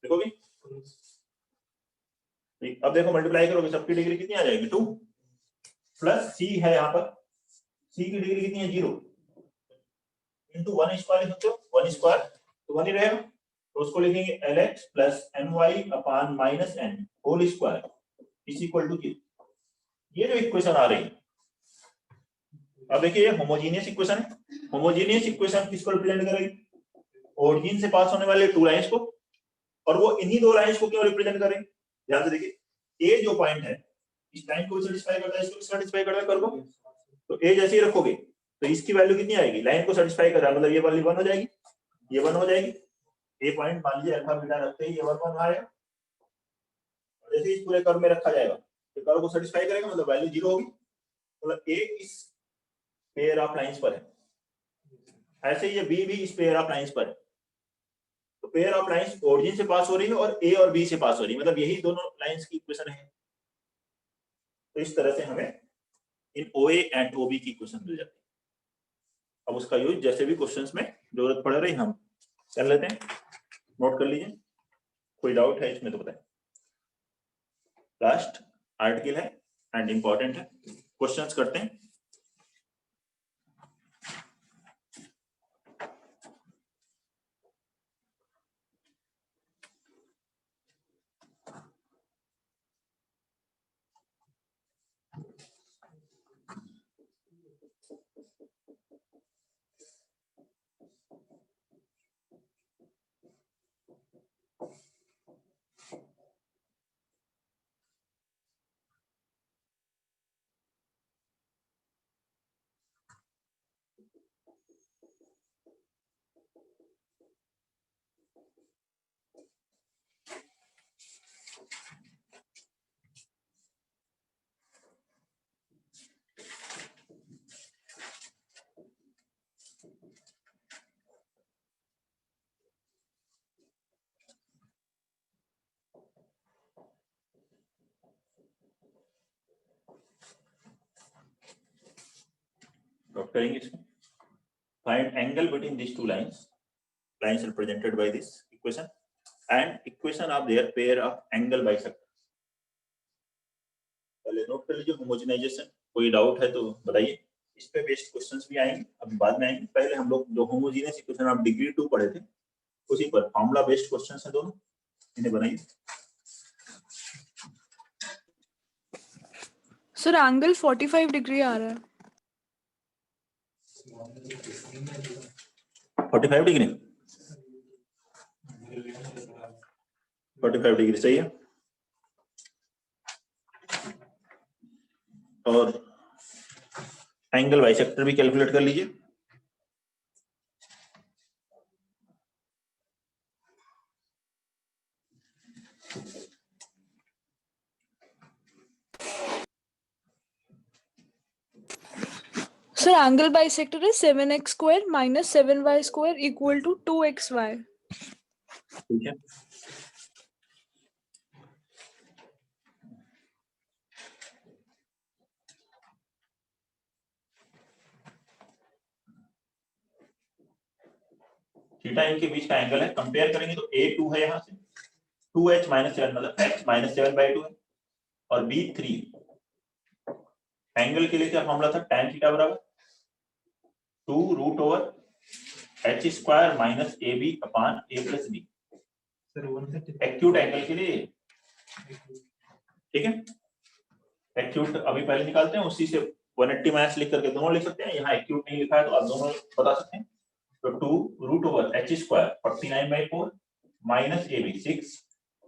लिखोगे। अब देखो मल्टीप्लाई करोगे, सबकी डिग्री कितनी आ जाएगी 2 प्लस c है यहाँ पर, c की डिग्री कितनी है 0 इनटू 1 स्क्वायर लिख सकते हो, 1 स्क्वायर तो 1 ही रहेगा। तो उसको लिखेंगे lx + my upon -n whole square is equal to 0। ये जो इक्वेशन आ रही है, अब देखिए ये होमोजेनियस इक्वेशन है। होमोजेनियस इक्वेशन किसको रिप्रेजेंट करेगी, ओरिजिन से पास होने वाले टू लाइंस को, और वो इन्हीं दो लाइंस को क्यों रिप्रेजेंट करेंगे, ध्यान से देखिए ए जो पॉइंट है इस लाइन को सेटिस्फाई करता है, इसको सेटिस्फाई करता है कर्व को, तो ए जैसे ही रखोगे तो इसकी वैल्यू कितनी आएगी, लाइन को सेटिस्फाई कर रहा है, मतलब ये वाली 1 हो जाएगी, ये 1 हो जाएगी। ए पॉइंट मान लीजिए अल्फा बीटा रखते ही ये 1 आएगा, और जैसे इस पूरे कर्व में रखा जाएगा तो कर्व को सेटिस्फाई करेगा, मतलब वैल्यू 0 होगी, मतलब ए इस पेयर ऑफ लाइंस पर है। ऐसे ही ये बी भी इस पेयर ऑफ लाइंस पर है। तो पेयर ऑफ लाइंस ओरिजिन से पास हो रही है और ए और बी से पास हो रही है, मतलब यही दोनों लाइंस की इक्वेशन है। तो इस तरह से हमें इन OA एंड OB की इक्वेशन मिल जाती है। अब उसका यूज जैसे भी क्वेश्चंस में जरूरत पड़ रही हम कर लेते हैं, नोट कर लीजिए, कोई डाउट है इसमें तो बताएं। लास्ट आर्टिकल है एंड इंपॉर्टेंट है, क्वेश्चंस करते हैं। नोट करेंगे इसको। Find angle between this two lines, lines represented by this equation and equation of their pair of angle bisector. पहले नोट कर लीजिए होमोजेनाइजेशन, कोई डाउट है तो बताइए। इस पे बेस्ड क्वेश्चंस भी आएंगे, अभी बाद में आएंगे। पहले हम लोग जो होमोजेनियस इक्वेशन ऑफ डिग्री 2 पढ़े थे उसी पर फॉर्मूला बेस्ड क्वेश्चंस है दोनों, इन्हें बनाइए। सर एंगल 45 डिग्री आ रहा है। 45 डिग्री, 45 डिग्री सही है। और एंगल बाइसेक्टर भी कैलकुलेट कर लीजिए। Sir angle bisector is 7x square minus 7y square equal to 2xy। ठीक है, थीटा इनके बीच का एंगल है, कंपेयर करेंगे तो A2 है यहाँ से, 2h - 7 मतलब h - 7/2 है, और B3 एंगल के लिए क्या फॉर्मूला था, tan थीटा बराबर 2√h² - AB upon A + B, acute angle के लिए। ठीक है, एक्यूट अभी पहले निकालते हैं, उसी से 180 माइनस लिख करके दोनों लिख सकते हैं। यहाँ एक्यूट नहीं लिखा है तो आप दोनों बता सकते हैं। तो 2√h² 49/4 minus AB 6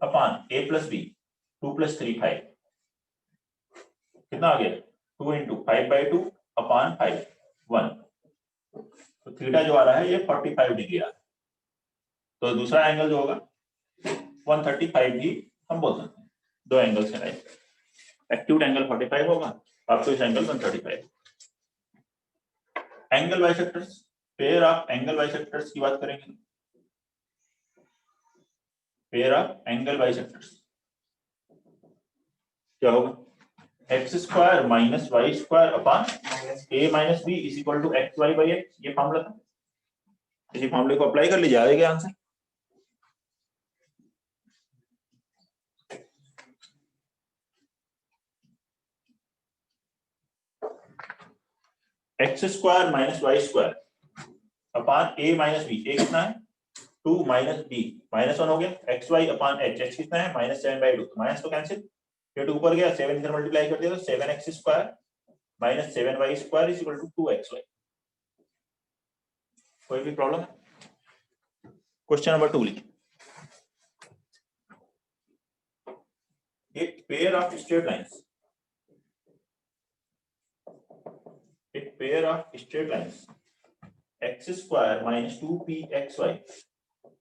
upon A + B 2 + 3 5। कितना आ गया 2 into 5/2 upon 5 1। तो थीटा जो आ रहा है ये 45 डिग्री आ रहा है। तो दूसरा एंगल जो होगा 135 भी हम बोल सकते हैं। दो एंगल से राइट, एक्यूट एंगल 45 होगा, आपको इस angle 135। Angle bisectors, pair of angle bisectors की बात करेंगे। पेयर ऑफ एंगल बाइसेक्टर्स क्या होगा x square minus Y square upon a minus b is equal to x y by x. ये फॉर्मूला था, इसी फॉर्मूले को अप्लाई कर लीजिए, आएगा answer. X square minus Y square upon a minus b. A कितना है 2 माइनस बी -1 हो गया, x Y upon H. H कितना है -7/2, माइनस तो कैंसिल, ये 2 ऊपर गया, 7 इधर मल्टीप्लाई कर दिया तो 7x square minus 7y square is equal to 2xy। कोई भी प्रॉब्लम है? क्वेश्चन नंबर 2 लिखिए। एक पेयर ऑफ स्ट्रेट लाइंस, एक pair of straight lines x square minus 2pxy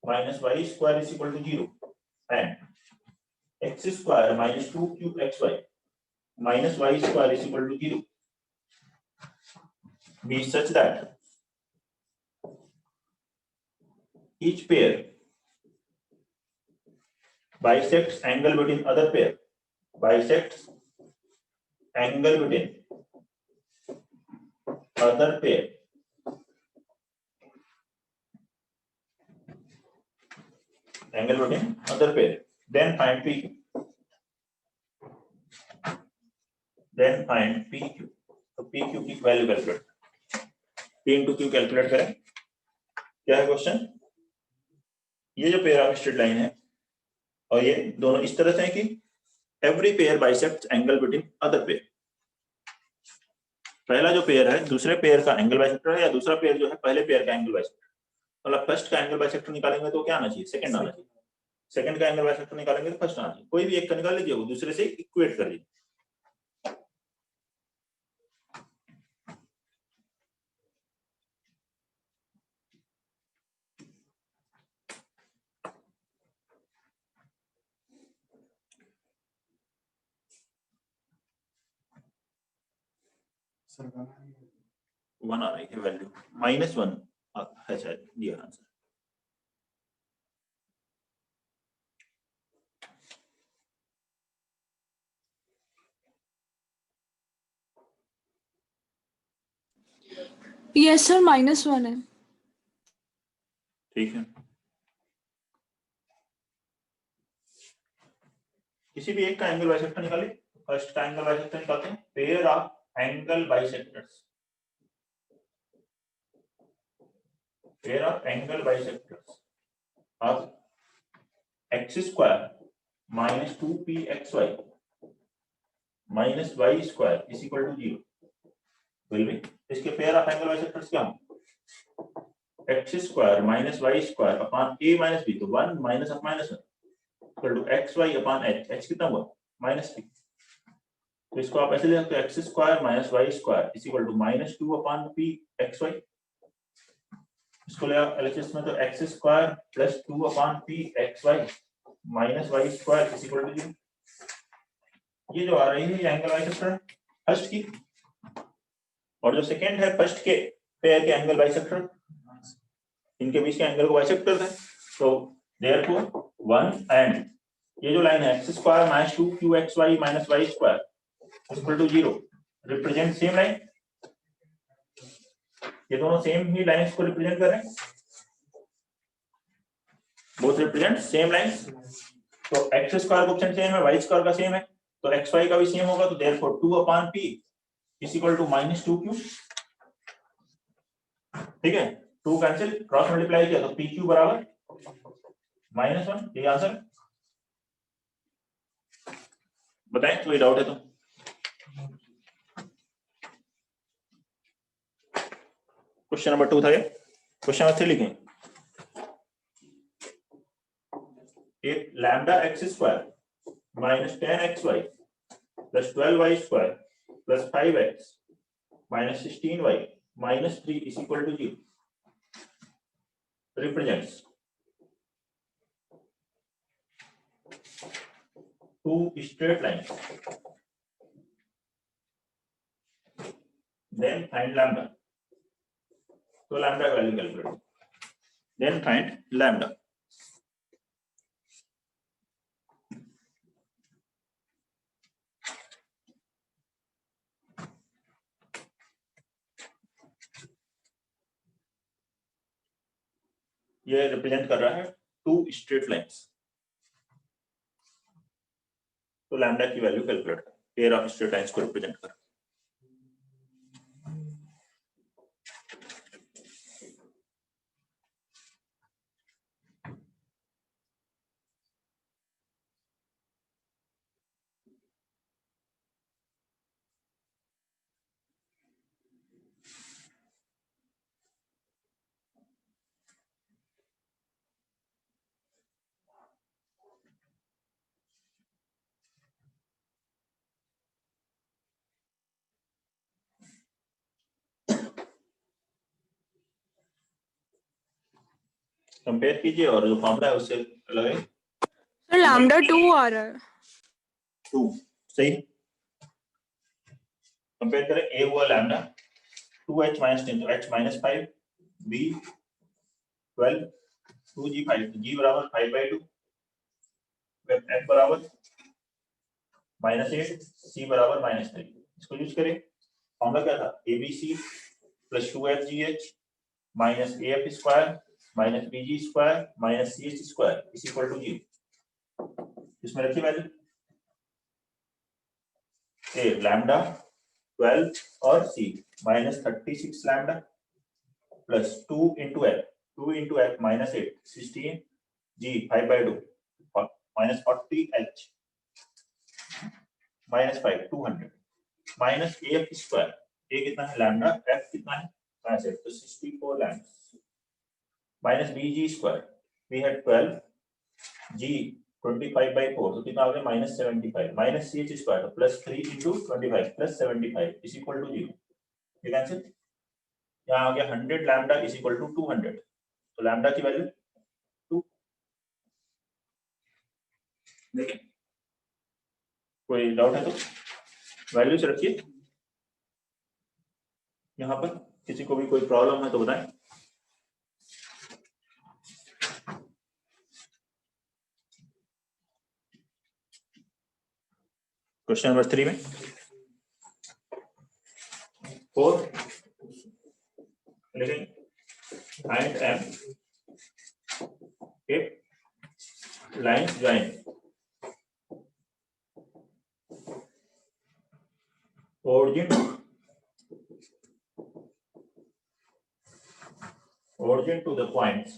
minus y square is equal to 0 and x square minus 2qxy minus y square is equal to 0 be such that each pair bisects angle between other pair, bisects angle between other pair, angle between other pair, then find PQ, then find PQ। तो PQ की value calculate, P into Q calculate करें। क्या है क्वेश्चन, ये जो पेयर ऑफ स्ट्रेट लाइन है और ये दोनों इस तरह से है कि every pair bisects angle between other pair. पहला जो पेयर है दूसरे पेयर का एंगल बाइसेक्टर है, या दूसरा पेयर जो है पहले पेयर का एंगल बाइसेक्टर। मतलब फर्स्ट का एंगल बाइसेक्टर निकालेंगे तो क्या आना चाहिए, सेकंड आना चाहिए। सेकंड का एंगल बाइसेक्टर निकालेंगे तो फर्स्ट आना चाहिए। कोई भी एक का निकाल लीजिए, वो दूसरे से इक्वेट कर लीजिए। वन आ रही है वैल्यू, -1 है शायद दिया आंसर। यस सर -1 है। ठीक है, किसी भी एक का एंगल बाइसेक्टर निकालिए। फर्स्ट का एंगल बाइसेक्टर निकालते हैं, pair of angle bisectors, pair of angle bisectors of x square minus 2pxy minus y square is equal to 0 will be. इसके पेयर ऑफ एंगल बाइसेक्टर्स क्या होंगे, x square minus y square upon a minus b, तो 1 minus of -1 equal to xy upon h। h कितना हुआ -3, तो इसको आप ऐसे ले सकते हो x square minus Y square is equal to -2 upon p x y. इसको ले आप एलएचएस में, तो x square plus 2 upon p x y minus Y square is equal to 0। ये जो आ रही है ये एंगल बाइसेक्टर है फर्स्ट की, और जो सेकंड है फर्स्ट के पेयर के एंगल बाइसेक्टर, इनके बीच के एंगल को बाइसेक्ट करते हैं। तो देयरफॉर 1 एंड ये जो लाइन है x square minus 2qxy minus Y square equal to 0 represent same line. ये दोनों सेम ही लाइंस को रिप्रेजेंट कर रहे हैं, बोथ रिप्रेजेंट सेम लाइंस। तो एक्स स्क्वायर कोएफिशिएंट सेम है, वाई स्क्वायर का सेम है, तो एक्स वाई का भी सेम होगा। तो therefore 2 upon p is equal to -2q। ठीक है, 2 कैंसिल, क्रॉस मल्टीप्लाई किया तो pq बराबर -1। ये आंसर। बताएं कोई डाउट है तो। क्वेश्चन नंबर 2 था ये। क्वेश्चन नंबर 3 लिखें, एक lambda x square minus 10xy plus 12y square plus 5x minus 16y minus 3 is equal to 0 represents two straight lines. Then find lambda. So lambda value calculate. Then find lambda. ये रिप्रेजेंट कर रहा है टू स्ट्रेट लाइंस. तो लैम्डा की वैल्यू कैलकुलेट कर, पेयर ऑफ स्ट्रेट लाइंस को रिप्रेजेंट कर. कंपेयर कीजिए और जो फॉर्मूला है उससे लगाइए. सर लैम्डा 2 आ रहा है. 2 सही. कंपेयर करें. a हुआ लैम्डा 2h minus 10 तो h minus 5, b 12, 2g 5 तो g बराबर 5/2, f बराबर -8, c बराबर -3. इसको यूज करें. फॉर्मूला क्या था? abc plus 2fgh minus af square minus bg square minus ch square is equal to 0. इसमें रखिए वैल्यू. a lambda 12 और c minus 36 lambda plus 2 into f minus 8 16 g 5/2 minus 40 h minus 5 200 minus af square. a कितना है? lambda. f कितना है? minus 8 तो 64 lambda minus bg square. we had 12 g 25/4 तो कितना आ गया? -75 minus ch square तो plus 3 into 25 plus 75 is equal to 0. ठीक आंसर. यहाँ आ गया 100 lambda is equal to 200. तो lambda की वैल्यू 2. देखिए कोई डाउट है तो वैल्यू से रखिए. यहाँ पर किसी को भी कोई प्रॉब्लम है तो बताएं. क्वेश्चन नंबर 3 में 4 लिखेंगे. Find m if lines join origin to the points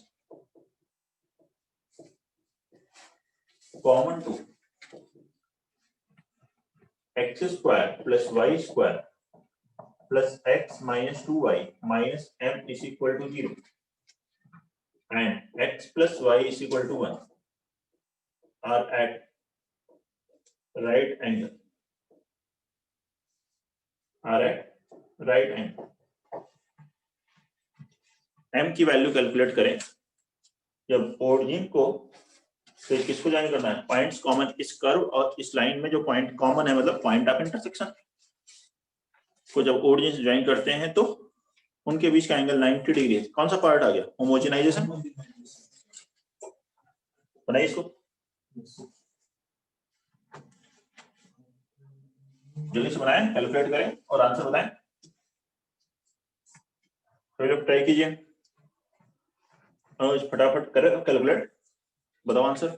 common to x square plus y square plus x minus 2y minus m is equal to 0 and x plus y is equal to 1 are at right angle. m की वैल्यू कैलकुलेट करें. जब ओरिजिन को तो किसको ज्वाइन करना है? Points common. इस कर्व और इस लाइन में जो पॉइंट कॉमन है मतलब पॉइंट ऑफ इंटरसेक्शन को जब ओरिजिन से ज्वाइन करते हैं तो उनके बीच का एंगल 90 डिग्री है. कौन सा पार्ट आ गया? होमोजेनाइजेशन. बनाइए इसको. जल्दी से बनाएं, कैलकुलेट करें और आंसर बताएं. तो लोग ट्राई कीजिए. फटाफट करें कैलकुलेट. बताओ answer.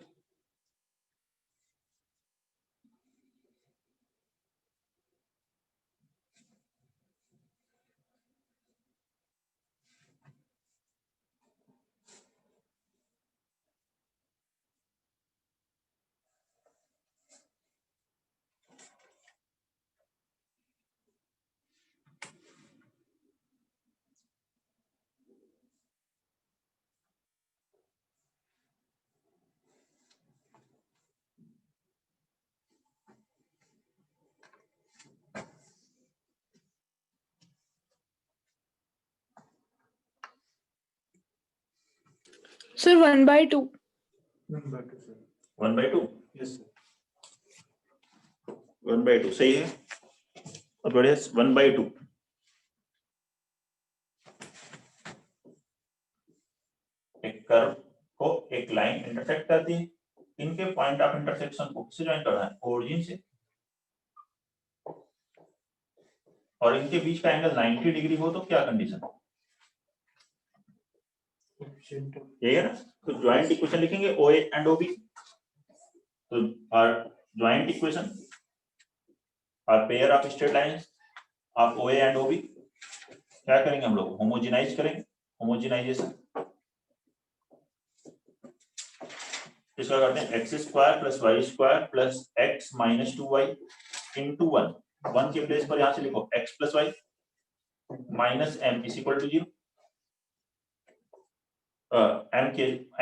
Sir, 1/2. 1/2 sir. 1/2 Yes sir. 1/2 सही है। और बढ़िया 1/2 एक कर्व को एक लाइन इंटरसेक्ट करती है, इनके पॉइंट ऑफ इंटरसेक्शन को किससे ज्वाइन करना है? ओरिजिन से, और इनके बीच का एंगल 90 डिग्री हो तो क्या कंडीशन? यही है ना। तो ज्वाइंट इक्वेशन लिखेंगे OA एंड OB। तो our joint equation are pair of straight lines of OA and OB। क्या करेंगे हम लोग? होमोजेनाइज करेंगे, होमोजेनाइजेशन। इसका करते हैं x² + y² + x - 2y * 1 के प्लेस पर यहां से लिखो x + y - m = 0।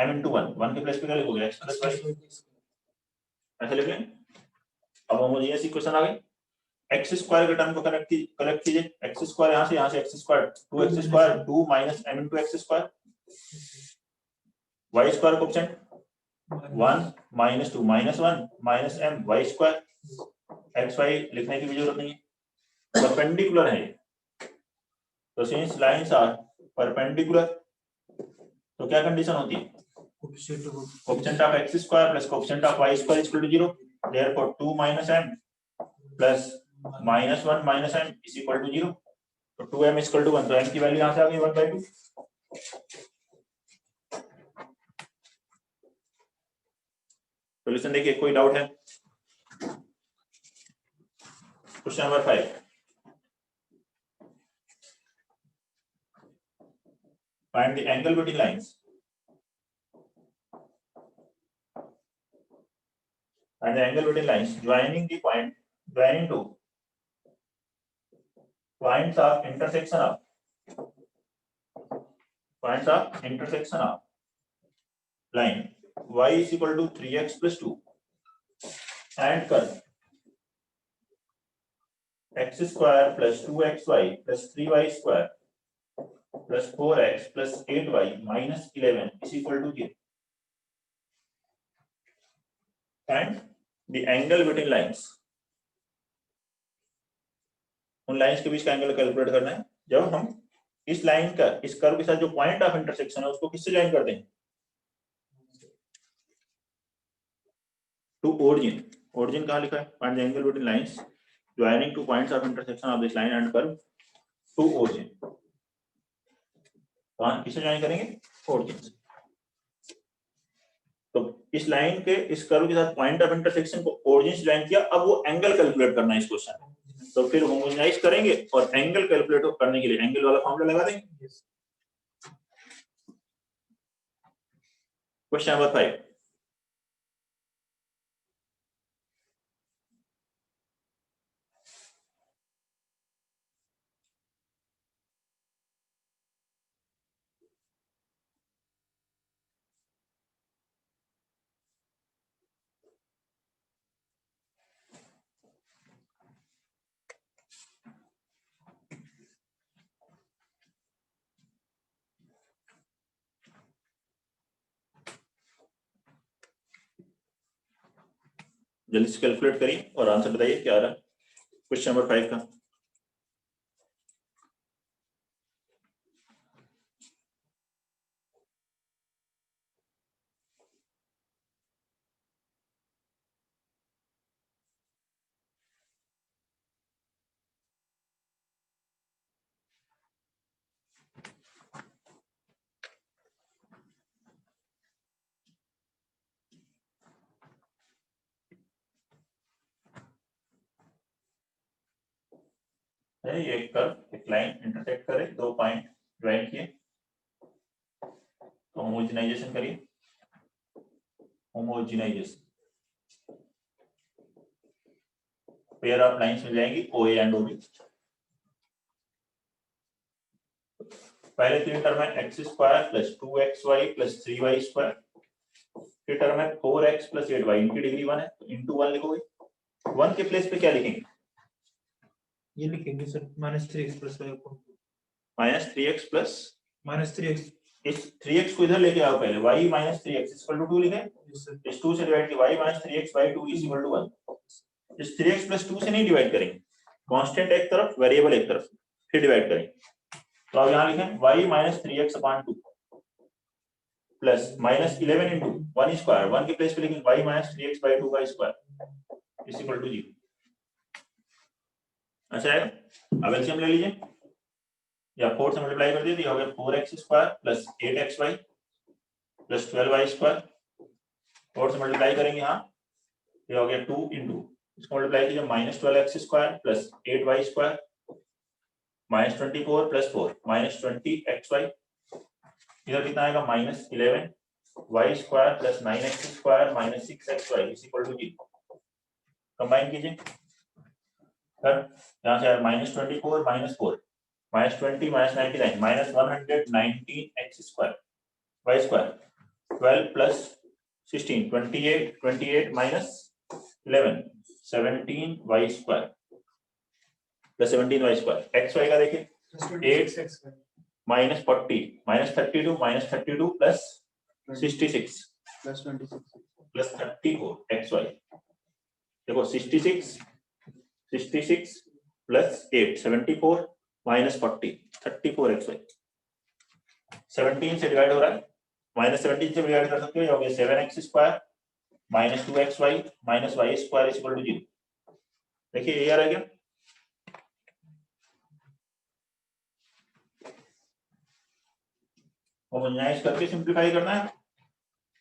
m * 1 के प्लेस पे क्या लिखोगे? x + y, ऐसे लिख लें। अब होमोजेनियस इक्वेशन आ गई। x² के टर्म को कलेक्ट कीजिए। x² यहां से x², 2x², 2 - m * x², y² coefficient 1 - 2 - 1 - m y²। xy लिखने की भी जरूरत नहीं है, परपेंडिकुलर है ये। तो सिंस लाइंस आर परपेंडिकुलर, तो क्या कंडीशन होती है? Coefficient of x² + coefficient of y² = 0। Therefore 2 - m + -1 - m = 0। तो 2m = 1, तो m की वैल्यू यहां से आ गई 1/2। सॉल्यूशन देखिए, कोई डाउट है? Question number 5, find the angle between lines. And the angle between lines joining to points of intersection of line y is equal to 3x + 2 and curve x² + 2xy + 3y² + 4x + 8y - 11 is equal to 0. And the angle between lines, उन लाइंस के बीच का एंगल कैलकुलेट करना है। जब हम इस लाइन का इस कर्व के साथ जो पॉइंट ऑफ इंटरसेक्शन है उसको किससे ज्वाइन करते हैं? To origin. ओरिजिन कहाँ लिखा है? Find the angle between lines joining two points of intersection of this line and curve to origin. कहाँ किससे ज्वाइन करेंगे? ओरिजिन से। तो इस लाइन के इस कर्व के साथ पॉइंट ऑफ इंटरसेक्शन को ओरिजिन से ज्वाइन किया। अब वो एंगल कैलकुलेट करना है इस क्वेश्चन में। तो फिर होमोजेनाइज करेंगे और एंगल कैलकुलेट करने के लिए एंगल वाला फॉर्मूला लगा देंगे। क्वेश्चन नंबर 5, जल्दी से कैलकुलेट करिए और आंसर बताइए क्या आ रहा है क्वेश्चन नंबर 5 का। है ये एक कर्व, एक लाइन इंटरसेक्ट करे, दो पॉइंट ज्वाइन किए। तो होमोजेनाइजेशन करिए, होमोजेनाइजेशन। पेयर ऑफ लाइंस मिल जाएंगी OA एंड OB। पहले तीन टर्म है x² + 2xy + 3y²। फिर टर्म है 4x + 8y, इनकी डिग्री 1 है तो * 1 लिखोगे। 1 के प्लेस पे क्या लिखेंगे? ये लिखेंगे sir -3x + y -3x + -3x इस 3x को इधर लेके आओ पहले, y minus 3x equal to 2 लिखे, Yes, sir. इस 2 से डिवाइड किया, y minus 3x by 2 is equal to 1। इस 3x प्लस 2 से नहीं डिवाइड करेंगे, कांस्टेंट एक तरफ वेरिएबल एक तरफ, फिर डिवाइड करेंगे। तो अब यहाँ लिखें y minus 3x upon 2 plus minus 11 into 1 square, 1 के प्लेस पे लिखेंगे y माइनस 3x बाई 2 का स्क्वायर इज इक्वल टू 0। अच्छा है, अब एलसीएम ले लीजिए, या 4 से मल्टीप्लाई कर दिए तो हो गया 4x square plus 8xy plus 12y square, 4 से मल्टीप्लाई करेंगे यहाँ, ये हो गया 2 इंटू, इसको मल्टीप्लाई कीजिए minus 12x square plus 8y square minus 24 plus 4 minus 20xy, इधर कितना आएगा minus 11y square plus 9x square minus 6xy is equal to 0। Combine कीजिए, सर यहाँ से minus 24 minus 4 minus 20 minus 99 minus 119x square y square 12 plus 16 28 minus 11 17y square plus 17y square, xy का देखिए 8 minus 40 minus 32 minus 32 plus 66 plus 34 xy, देखो 66 प्लस 8 74 माइनस 40 34 xy, 17 से डिवाइड हो रहा है, माइनस 17 से डिवाइड कर सकते हो, हो गया 7x square minus 2xy minus y square is equal to 0। देखिए ये आ रहा है क्या, होमोजेनाइज करके सिंपलीफाई करना है,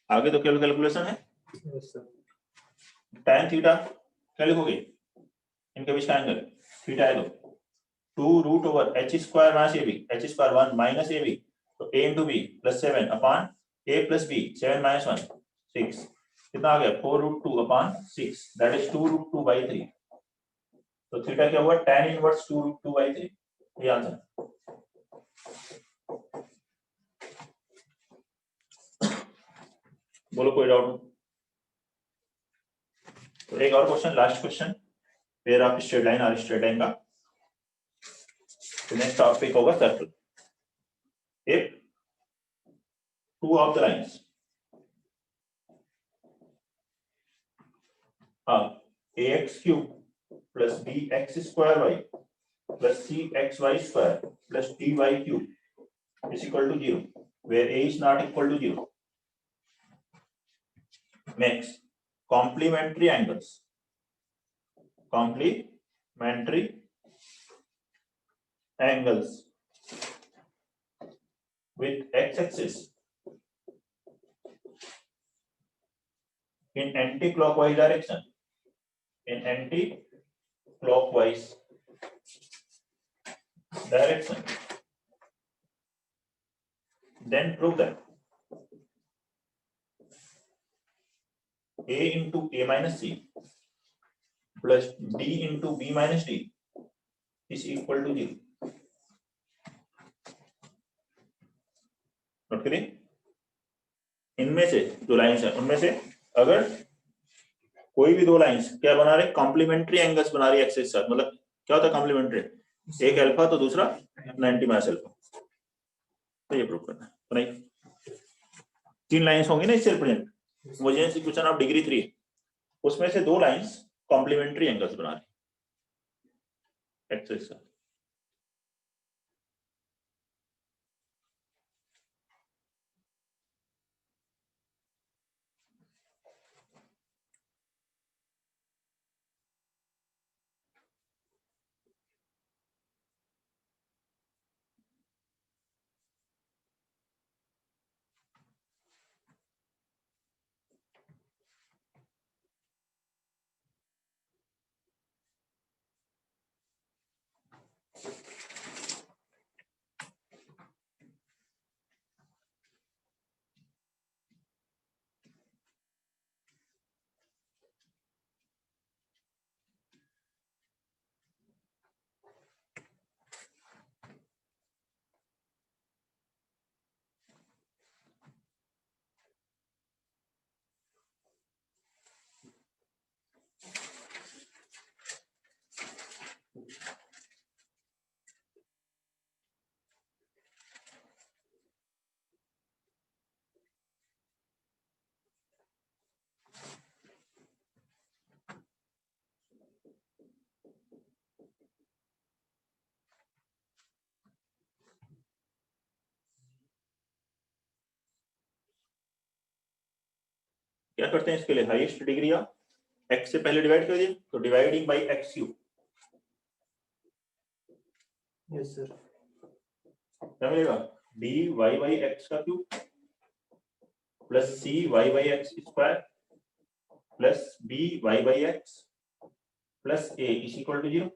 आगे तो केवल कैलकुलेशन है। Yes, sir. tan थीटा क्या लिखोगे, इनके बीच का एंगल थीटा है तो 2 root over h square minus ab, h square 1 minus ab, तो a into b plus 7 upon a plus b 7 minus 1 6, कितना आ गया 4 root 2 upon 6 that is 2 root 2 by 3, तो थीटा क्या हुआ tan इनवर्स 2 रूट 2 बाई 3, ये आंसर। बोलो कोई डाउट? तो एक और question, last question, pair of straight line और स्ट्रेट लाइन का, तो नेक्स्ट टॉपिक होगा circle. If two of the lines ax cube plus bx square y plus cxy square plus dy cube is equal to 0 where a is not equal to 0 makes complementary angles with x-axis in anti-clockwise direction, then prove that a into a minus c plus d into b minus d is equal to 0। Note करिए, इनमें से जो लाइंस है उनमें से अगर कोई भी दो लाइंस क्या बना रहे, कॉम्प्लीमेंट्री एंगल्स बना रही है एक्सिस के साथ, मतलब क्या होता है कॉम्प्लीमेंट्री, एक अल्फा तो दूसरा 90 माइनस अल्फा, तो ये प्रूव करना है। बनाइए, 3 लाइंस होंगी ना इससे रिप्रेजेंट, मुझे क्वेश्चन ऑफ डिग्री 3, उसमें से 2 लाइंस कॉम्प्लीमेंट्री एंगल्स बना रही एक्सिस के साथ। क्या करते हैं इसके लिए, हाईएस्ट डिग्री ऑफ x से पहले डिवाइड कर दिया तो dividing by x cube, yes sir, क्या मिलेगा dy बाई x का cube plus cy by x square plus by by x plus a is equal to 0।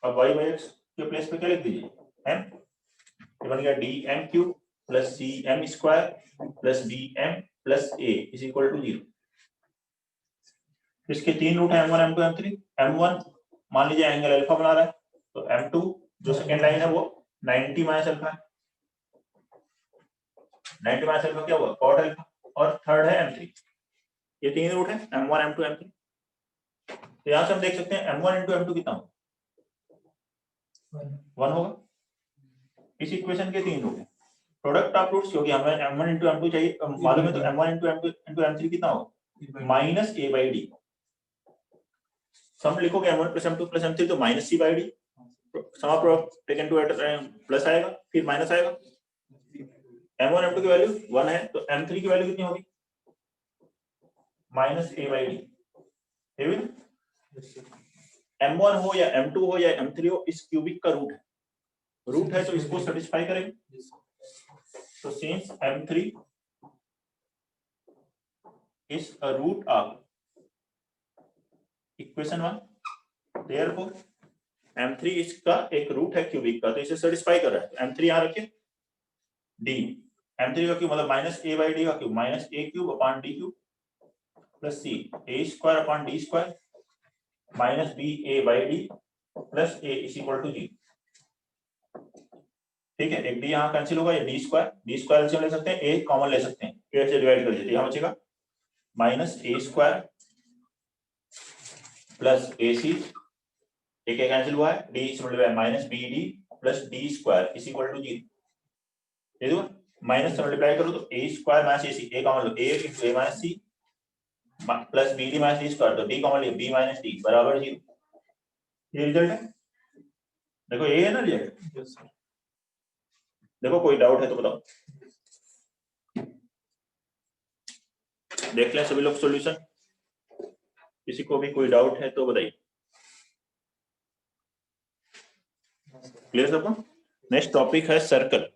अब y बाई x के प्लेस पे क्या लिख दीजिए m, ये बन गया dm cube plus cm square plus dm plus a is equal to 0। इसके तीन रूट है m1 m2 m3। m1 मान लीजिए एंगल अल्फा बना रहा है, तो m2 जो सेकेंड लाइन है वो 90 माइनस अल्फा है, 90 माइनस अल्फा क्या हुआ कॉट अल्फा, और थर्ड है m3। ये तीन रूट है m1 m2 m3। तो यहां से हम देख सकते हैं m1 into m2 कितना होगा 1 होगा। इस इक्वेशन के तीन रूट है, प्रोडक्ट ऑफ रूट्स क्योंकि हमें m1 into m2 चाहिए मालूम है, तो m1 into m2 into m3 कितना होगा minus a by d. Sum लिखोगे m1 plus m2 plus m3 तो minus c by d, sum of product taken two plus आएगा फिर माइनस आएगा। m1 m2 की वैल्यू 1 है तो m3 की वैल्यू कितनी होगी minus a by D. m1 हो या m2 हो या m3 हो, इस क्यूबिक का रूट है तो इसको सेटिस्फाई करेंगे। तो since m3 is a root of equation 1, therefore m3 इसका एक रूट है क्यूबिक का, तो इसे सेटिस्फाई कर रहा है। तो m3 यहां रखिए, d m3 का क्यूब मतलब माइनस a बाई डी का cube minus a cube upon d cube plus c a square upon d square minus b a by d plus a is equal to 0। ठीक है, एक d यहाँ कैंसिल होगा, ये d स्क्वायर ले सकते हैं, a कॉमन ले सकते हैं, 8 से डिवाइड कर दीजिए, यहाँ बचेगा minus a square plus ac, एक कैंसिल हुआ है, d से multiply minus bd plus d square is equal to 0। ये दो माइनस से मल्टीप्लाई करो तो a square minus ac, a common लो, a into a minus c plus bd minus d square, तो d कॉमन लिया b माइनस d बराबर 0। ये रिजल्ट है, देखो ये है ना रिजल्ट। यस सर, देखो कोई डाउट है तो बताओ, देख लें सभी लोग सॉल्यूशन, किसी को भी कोई डाउट है तो बताइए। क्लियर सबको। नेक्स्ट टॉपिक है सर्कल।